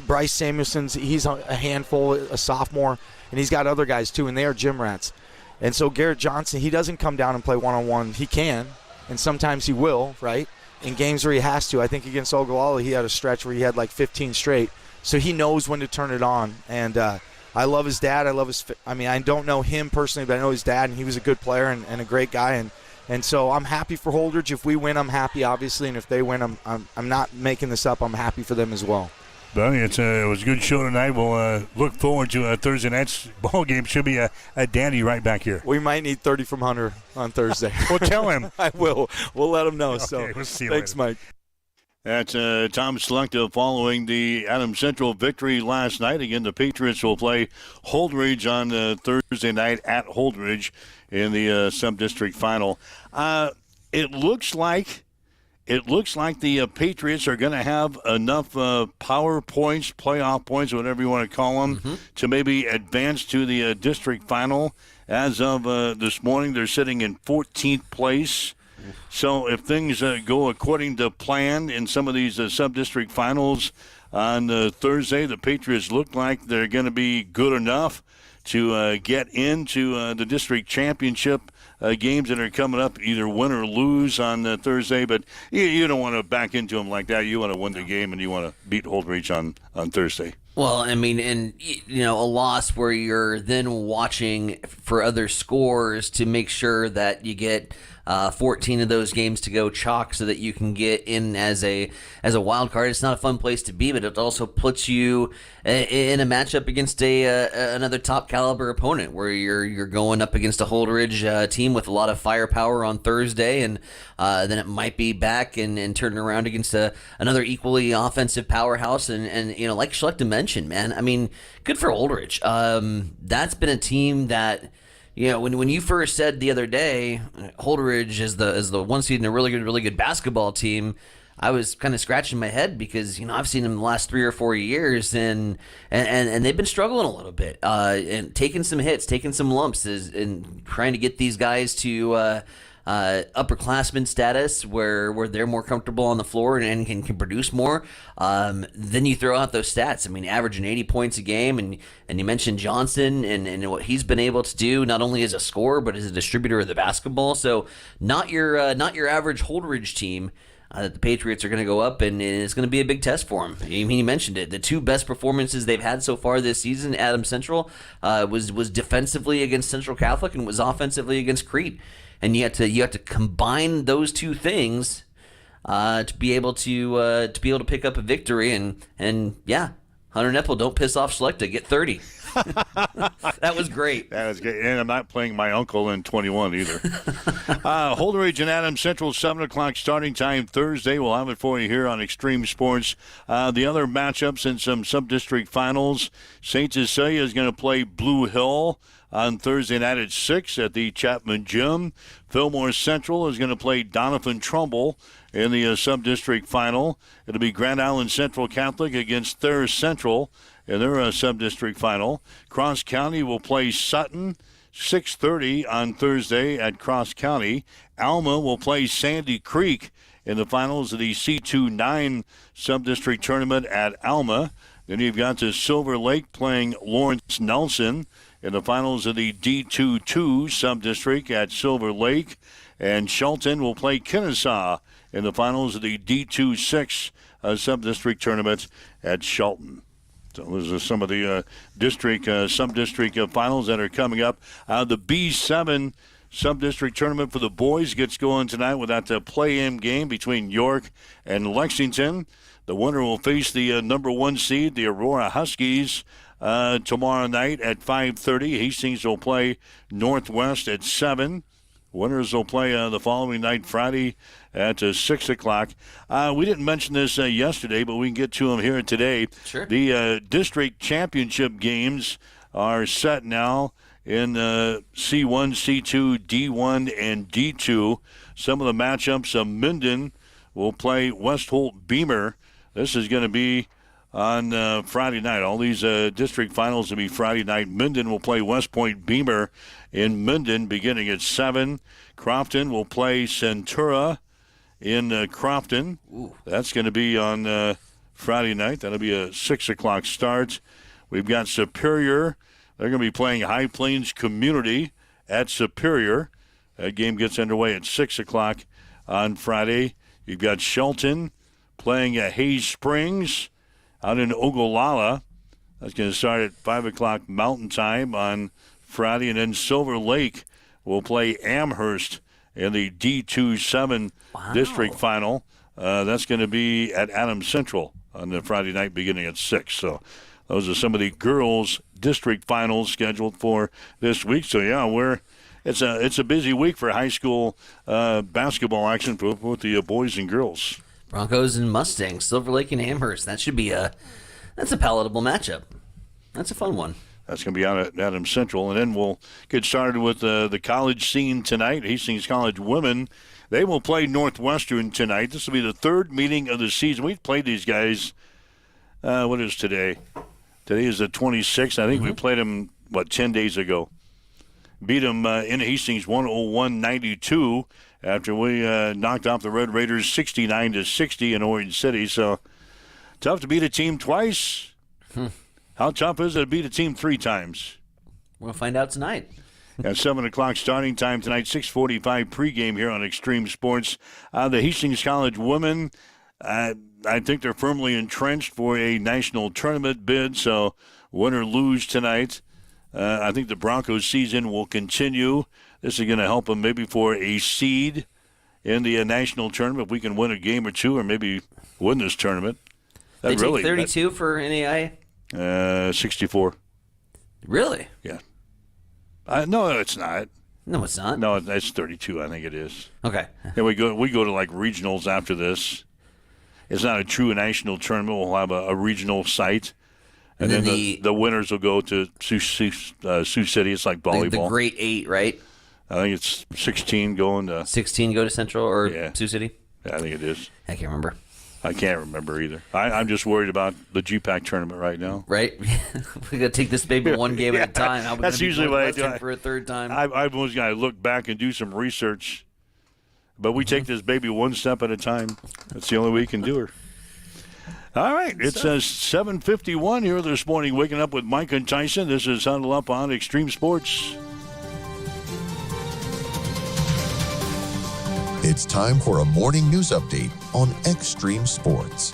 Bryce Samuelson's, he's a handful, a sophomore, and he's got other guys too, and they are gym rats. And so Garrett Johnson, he doesn't come down and play one-on-one. He can, and sometimes he will, right? In games where he has to. I think against Ogallala, he had a stretch where he had like 15 straight. So he knows when to turn it on. And I love his dad. I don't know him personally, but I know his dad, and he was a good player and a great guy. And And so I'm happy for Holdridge. If we win, I'm happy, obviously. And if they win, I'm not making this up. I'm happy for them as well. Well, it was a good show tonight. We'll look forward to Thursday night's ball game. Should be a dandy right back here. We might need 30 from Hunter on Thursday. Well, tell him. I will. We'll let him know. Okay, so we'll see you thanks, later. Mike. That's Tom Selecta following the Adams Central victory last night. Again, the Patriots will play Holdridge on Thursday night at Holdridge in the sub-district final. It looks like the Patriots are going to have enough power points, playoff points, whatever you want to call them, to maybe advance to the district final. As of this morning, they're sitting in 14th place. So if things go according to plan in some of these sub-district finals on Thursday, the Patriots look like they're going to be good enough to get into the district championship games that are coming up, either win or lose on Thursday. But you don't want to back into them like that. You want to win the game, and you want to beat Holdridge on Thursday. Well, I mean, and, a loss where you're then watching for other scores to make sure that you get 14 of those games to go chalk so that you can get in as a wild card. It's not a fun place to be, but it also puts you in a matchup against another top caliber opponent where you're going up against a Holdridge team with a lot of firepower on Thursday, and then it might be back and turning around against another equally offensive powerhouse. And like Selecta mentioned, man, I mean, good for Holdridge. That's been a team that, when you first said the other day, Holdridge is the one seed in a really good basketball team, I was kind of scratching my head because I've seen them the last 3 or 4 years and they've been struggling a little bit and taking some hits, taking some lumps, and trying to get these guys to upperclassmen status where they're more comfortable on the floor and can produce more. Then you throw out those stats. I mean, averaging 80 points a game, and you mentioned Johnson and what he's been able to do, not only as a scorer but as a distributor of the basketball. So not your average Holdridge team. The Patriots are going to go up, and it's going to be a big test for them. I mean, you mentioned it. The 2 best performances they've had so far this season, Adams Central, was defensively against Central Catholic and was offensively against Crete. And you have to combine those 2 things to be able to pick up a victory. And yeah, Hunter Nepple, don't piss off Selecta. Get 30. That was great. That was great. And I'm not playing my uncle in 21 either. Holdridge and Adams Central, 7 o'clock starting time Thursday. We'll have it for you here on Extreme Sports. The other matchups in some sub-district finals, St. Cecilia is going to play Blue Hill on Thursday night at 6 at the Chapman Gym. Fillmore Central is going to play Donovan Trumbull in the sub-district final. It'll be Grand Island Central Catholic against Thayer Central in their sub-district final. Cross County will play Sutton, 6:30 on Thursday at Cross County. Alma will play Sandy Creek in the finals of the C2-9 sub-district tournament at Alma. Then you've got the Silver Lake playing Lawrence Nelson in the finals of the D2-2 sub-district at Silver Lake. And Shelton will play Kennesaw in the finals of the D2-6 sub-district tournament at Shelton. So those are some of the sub-district finals that are coming up. The B7 sub-district tournament for the boys gets going tonight with that play-in game between York and Lexington. The winner will face the number 1 seed, the Aurora Huskies, tomorrow night at 5:30. Hastings will play Northwest at 7. Winners will play the following night, Friday, at 6 o'clock. We didn't mention this yesterday, but we can get to them here today. Sure. The district championship games are set now in C1, C2, D1, and D2. Some of the matchups, Minden will play West Holt Beamer. This is going to be on Friday night. All these district finals will be Friday night. Minden will play West Point Beamer in Minden beginning at 7. Crofton will play Centura in Crofton. Ooh. That's going to be on Friday night. That'll be a 6 o'clock start. We've got Superior. They're going to be playing High Plains Community at Superior. That game gets underway at 6 o'clock on Friday. You've got Shelton playing at Hayes Springs out in Ogallala. That's going to start at 5 o'clock Mountain Time on Friday. And then Silver Lake will play Amherst in the D2-7 district final. That's going to be at Adams Central on the Friday night beginning at 6. So those are some of the girls' district finals scheduled for this week. So, yeah, it's a busy week for high school basketball action for both the boys and girls. Broncos and Mustangs, Silver Lake and Amherst. That should be that's a palatable matchup. That's a fun one. That's going to be out at Adams Central. And then we'll get started with the college scene tonight. Hastings College women, they will play Northwestern tonight. This will be the third meeting of the season. We've played these guys, what is today? Today is the 26th. I think we played them, 10 days ago. Beat them in Hastings 101-92 after we knocked off the Red Raiders 69-60 in Orange City. So tough to beat a team twice. How tough is it to beat a team 3 times? We'll find out tonight. At 7 o'clock starting time tonight, 6:45 pregame here on Extreme Sports. The Hastings College women, I think they're firmly entrenched for a national tournament bid, so win or lose tonight. I think the Broncos season will continue. This is going to help them maybe for a seed in the national tournament if we can win a game or two or maybe win this tournament. They take 32 for NAIA? 64. Really? Yeah. No, it's not. No, it's not. No, that's 32. I think it is. Okay. And we go to like regionals after this. It's not a true national tournament. We'll have a regional site, and then the winners will go to Sioux City. It's like volleyball. The Great 8, right? I think it's 16 going to 16 go to Central or Sioux City. Yeah, I think it is. I can't remember. I can't remember either. I'm just worried about the GPAC tournament right now. Right? We got to take this baby one game at a time. That's usually what I do. For a third time. I've always got to look back and do some research. But we take this baby one step at a time. That's the only way we can do her. All right. It's 7:51 here this morning. Waking up with Mike and Tyson. This is Huddle Up on Extreme Sports. It's time for a morning news update on Extreme Sports.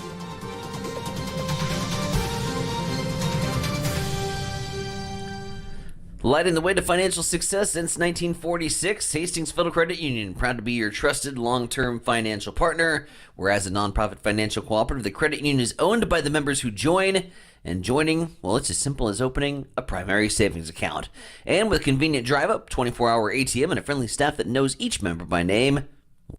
Lighting the way to financial success since 1946, Hastings Federal Credit Union, proud to be your trusted long-term financial partner. Whereas a nonprofit financial cooperative, the credit union is owned by the members who join. And joining, well, it's as simple as opening a primary savings account. And with convenient drive-up, 24-hour ATM, and a friendly staff that knows each member by name,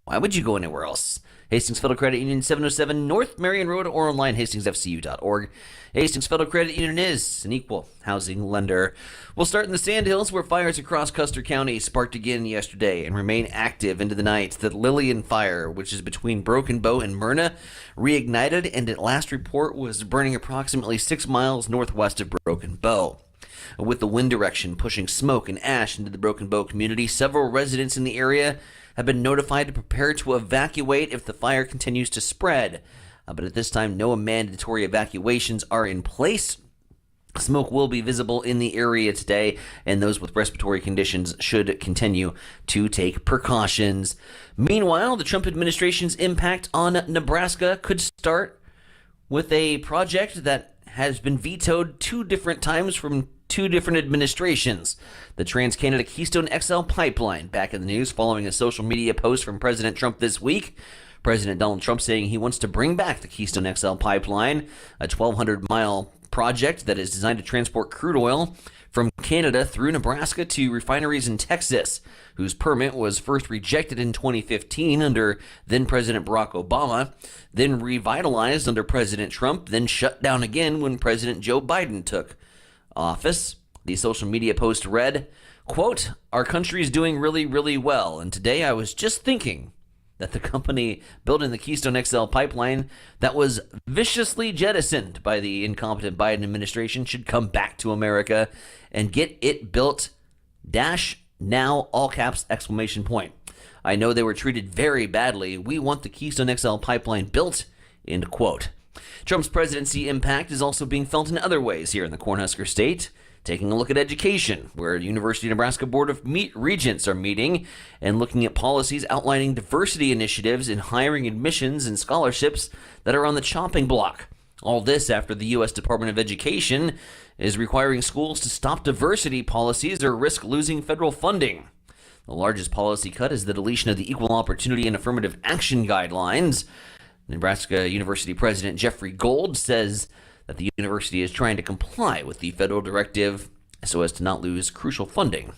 why would you go anywhere else? Hastings Federal Credit Union, 707 North Marion Road, or online hastingsfcu.org. Hastings Federal Credit Union is an equal housing lender. We'll start in the Sandhills, where fires across Custer County sparked again yesterday and remain active into the night. The Lillian Fire, which is between Broken Bow and Myrna, reignited and at last report was burning approximately 6 miles northwest of Broken Bow. With the wind direction pushing smoke and ash into the Broken Bow community, several residents in the area have been notified to prepare to evacuate if the fire continues to spread. But at this time, no mandatory evacuations are in place. Smoke will be visible in the area today, and those with respiratory conditions should continue to take precautions. Meanwhile, the Trump administration's impact on Nebraska could start with a project that has been vetoed 2 different times from 2 different administrations. The Trans-Canada Keystone XL pipeline back in the news following a social media post from President Trump this week. President Donald Trump saying he wants to bring back the Keystone XL pipeline, a 1,200-mile project that is designed to transport crude oil from Canada through Nebraska to refineries in Texas, whose permit was first rejected in 2015 under then-President Barack Obama, then revitalized under President Trump, then shut down again when President Joe Biden took office. The social media post read, quote, "Our country is doing really, really well, and today I was just thinking that the company building the Keystone XL pipeline that was viciously jettisoned by the incompetent Biden administration should come back to America and get it built, now, all caps, exclamation point. I know they were treated very badly. We want the Keystone XL pipeline built," end quote. Trump's presidency impact is also being felt in other ways here in the Cornhusker State. Taking a look at education, where University of Nebraska Board of Regents are meeting and looking at policies outlining diversity initiatives in hiring admissions and scholarships that are on the chopping block. All this after the U.S. Department of Education is requiring schools to stop diversity policies or risk losing federal funding. The largest policy cut is the deletion of the Equal Opportunity and Affirmative Action Guidelines. Nebraska University President Jeffrey Gold says that the university is trying to comply with the federal directive so as to not lose crucial funding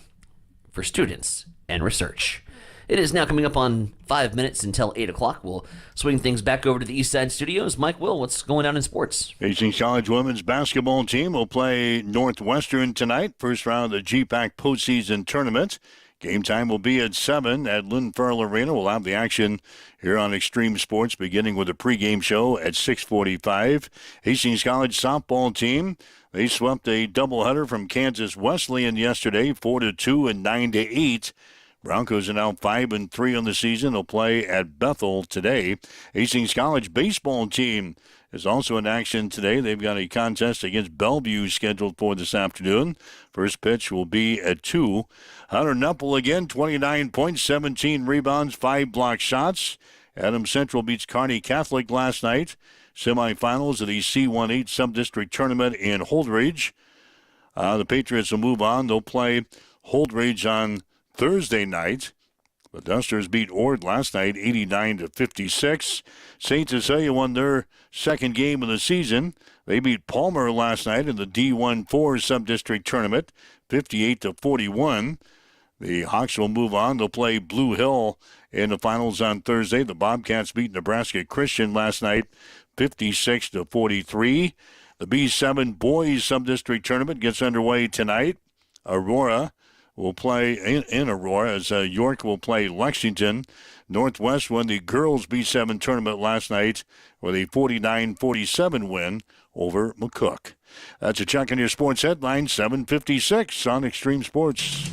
for students and research. It is now coming up on 5 minutes until 8 o'clock. We'll swing things back over to the East Side Studios. Mike, Will, what's going on in sports? Hastings College women's basketball team will play Northwestern tonight, first round of the GPAC postseason tournament. Game time will be at 7 at Lynn Farrell Arena. We'll have the action here on Extreme Sports, beginning with a pregame show at 6:45. Hastings College softball team, they swept a doubleheader from Kansas Wesleyan yesterday, 4-2 and 9-8. Broncos are now 5-3 on the season. They'll play at Bethel today. Hastings College baseball team is also in action today. They've got a contest against Bellevue scheduled for this afternoon. First pitch will be at 2. Hunter Knuppel again, 29 points, 17 rebounds, 5 block shots. Adams Central beats Kearney Catholic last night. Semifinals of the C1-8 Sub-District Tournament in Holdridge. The Patriots will move on. They'll play Holdridge on Thursday night. The Dusters beat Ord last night, 89-56. St. Cecilia won their second game of the season. They beat Palmer last night in the D1-4 Sub-District Tournament, 58-41. The Hawks will move on. They'll play Blue Hill in the finals on Thursday. The Bobcats beat Nebraska Christian last night, 56-43. The B7 Boys Sub-District Tournament gets underway tonight. Aurora will play in Aurora as York will play Lexington. Northwest won the girls B7 tournament last night with a 49-47 win over McCook. That's a check on your sports headlines, 7:56 on Extreme Sports.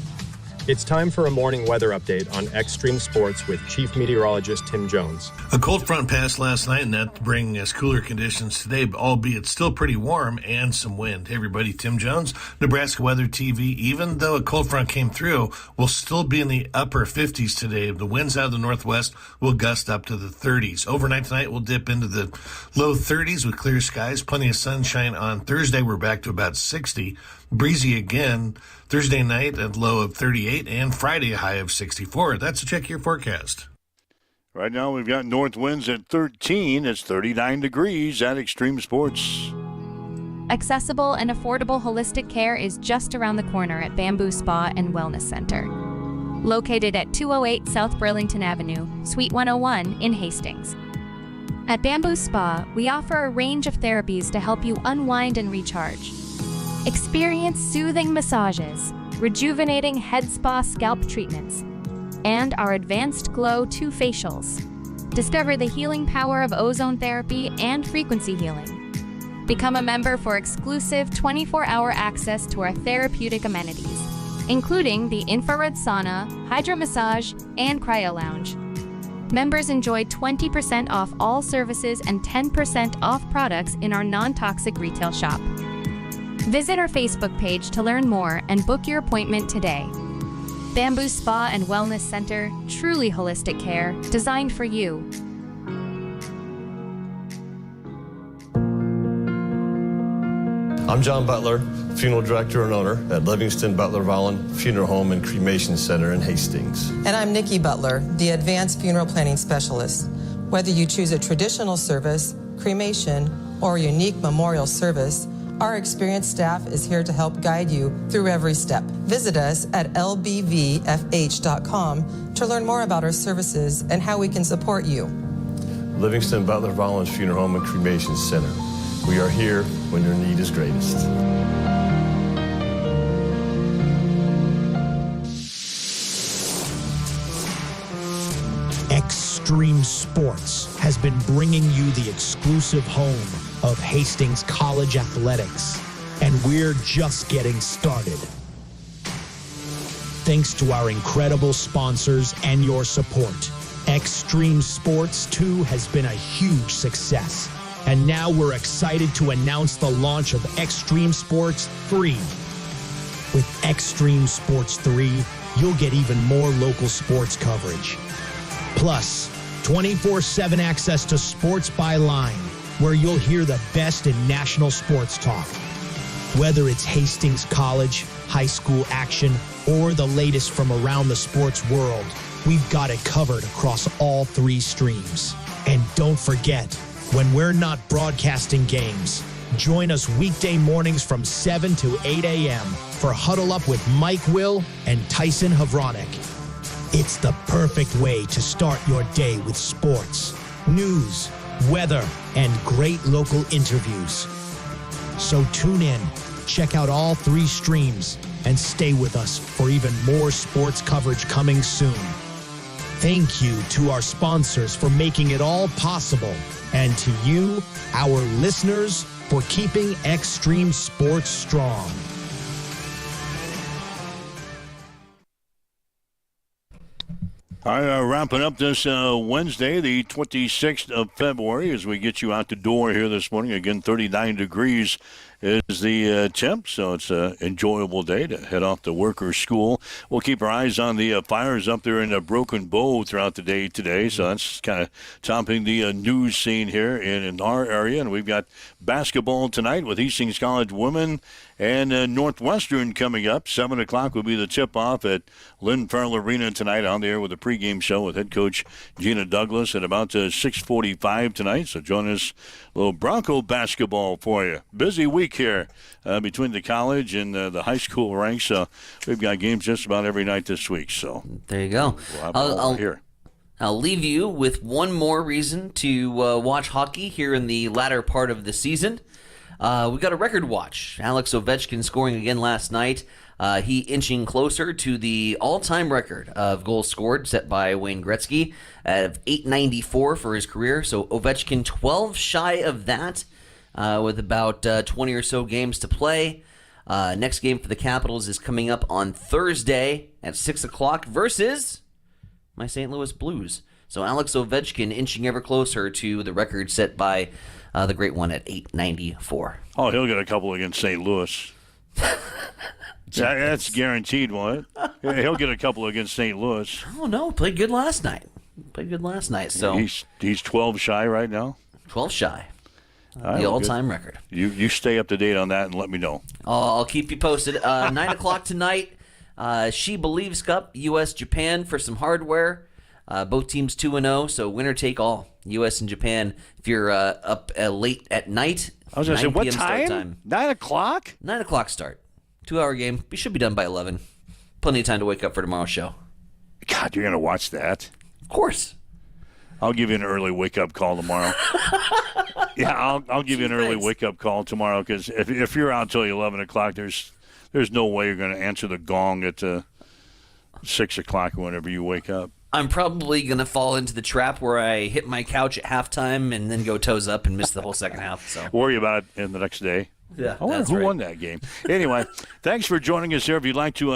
It's time for a morning weather update on Extreme Sports with Chief Meteorologist Tim Jones. A cold front passed last night, and that bringing us cooler conditions today, albeit still pretty warm and some wind. Hey everybody, Tim Jones, Nebraska Weather TV. Even though a cold front came through, we'll still be in the upper 50s today. The winds out of the northwest will gust up to the 30s. Overnight tonight, we'll dip into the low 30s with clear skies, plenty of sunshine. On Thursday, we're back to about 60. Breezy again Thursday night at low of 38 and Friday a high of 64. That's a check your forecast. Right now we've got north winds at 13. It's 39 degrees at Extreme Sports. Accessible and affordable holistic care is just around the corner at Bamboo Spa and Wellness Center. Located at 208 South Burlington Avenue, Suite 101 in Hastings. At Bamboo Spa, we offer a range of therapies to help you unwind and recharge. Experience soothing massages, rejuvenating head spa scalp treatments, and our Advanced Glow 2 facials. Discover the healing power of ozone therapy and frequency healing. Become a member for exclusive 24-hour access to our therapeutic amenities, including the infrared sauna, hydro massage, and cryo lounge. Members enjoy 20% off all services and 10% off products in our non-toxic retail shop. Visit our Facebook page to learn more and book your appointment today. Bamboo Spa and Wellness Center, truly holistic care, designed for you. I'm John Butler, Funeral Director and owner at Livingston Butler Volland Funeral Home and Cremation Center in Hastings. And I'm Nikki Butler, the Advanced Funeral Planning Specialist. Whether you choose a traditional service, cremation, or a unique memorial service, our experienced staff is here to help guide you through every step. Visit us at lbvfh.com to learn more about our services and how we can support you. Livingston Butler Volland Funeral Home and Cremation Center. We are here when your need is greatest. Extreme Sports has been bringing you the exclusive home of Hastings College Athletics, and we're just getting started. Thanks to our incredible sponsors and your support, Extreme Sports 2 has been a huge success. And now we're excited to announce the launch of Extreme Sports 3. With Extreme Sports 3, you'll get even more local sports coverage. Plus, 24/7 access to Sports by Line, where you'll hear the best in national sports talk. Whether it's Hastings College, high school action, or the latest from around the sports world, we've got it covered across all 3 streams. And don't forget, when we're not broadcasting games, join us weekday mornings from 7 to 8 a.m. for Huddle Up with Mike Will and Tyson Havronik. It's the perfect way to start your day with sports, news, weather, and great local interviews. So tune in, check out all 3 streams, and stay with us for even more sports coverage coming soon. Thank you to our sponsors for making it all possible, and to you, our listeners, for keeping Extreme Sports strong. All right, wrapping up this Wednesday, the 26th of February, as we get you out the door here this morning. Again, 39 degrees is the temp, so it's an enjoyable day to head off to work or school. We'll keep our eyes on the fires up there in Broken Bow throughout the day today, so that's kind of topping the news scene here in our area. And we've got basketball tonight with Hastings College women and Northwestern coming up. 7 o'clock will be the tip-off at Lynn Farrell Arena tonight, on the air with a pregame show with head coach Gina Douglas at about 6:45 tonight. So join us, a little Bronco basketball for you. Busy week here between the college and the high school ranks. So we've got games just about every night this week. So there you go. I'll leave you with one more reason to watch hockey here in the latter part of the season. We got a record watch. Alex Ovechkin scoring again last night. He inching closer to the all-time record of goals scored set by Wayne Gretzky at 894 for his career. So Ovechkin 12 shy of that with about 20 or so games to play. Next game for the Capitals is coming up on Thursday at 6 o'clock versus my St. Louis Blues. So Alex Ovechkin inching ever closer to the record set by the great one at 894. Oh, he'll get a couple against St. Louis. That's guaranteed, won't it? Yeah, he'll get a couple against St. Louis. Oh, no. Played good last night. So he's 12 shy right now? 12 shy. Right, the all-time record. You stay up to date on that and let me know. I'll keep you posted. 9 o'clock tonight, She Believes Cup, U.S.-Japan for some hardware. Both teams 2-0, so winner take all. U.S. and Japan. If you're up late at night, I was going to say, what time? 9 o'clock? 9 o'clock start. 2-hour game. We should be done by 11. Plenty of time to wake up for tomorrow's show. God, you're going to watch that? Of course. I'll give you an early wake-up call tomorrow. Yeah, I'll give you an early wake-up call tomorrow, because if you're out until 11 o'clock, there's no way you're going to answer the gong at 6 o'clock whenever you wake up. I'm probably going to fall into the trap where I hit my couch at halftime and then go toes up and miss the whole second half. So worry about it in the next day. Yeah, I wonder who won that game. Anyway, thanks for joining us here. If you'd like to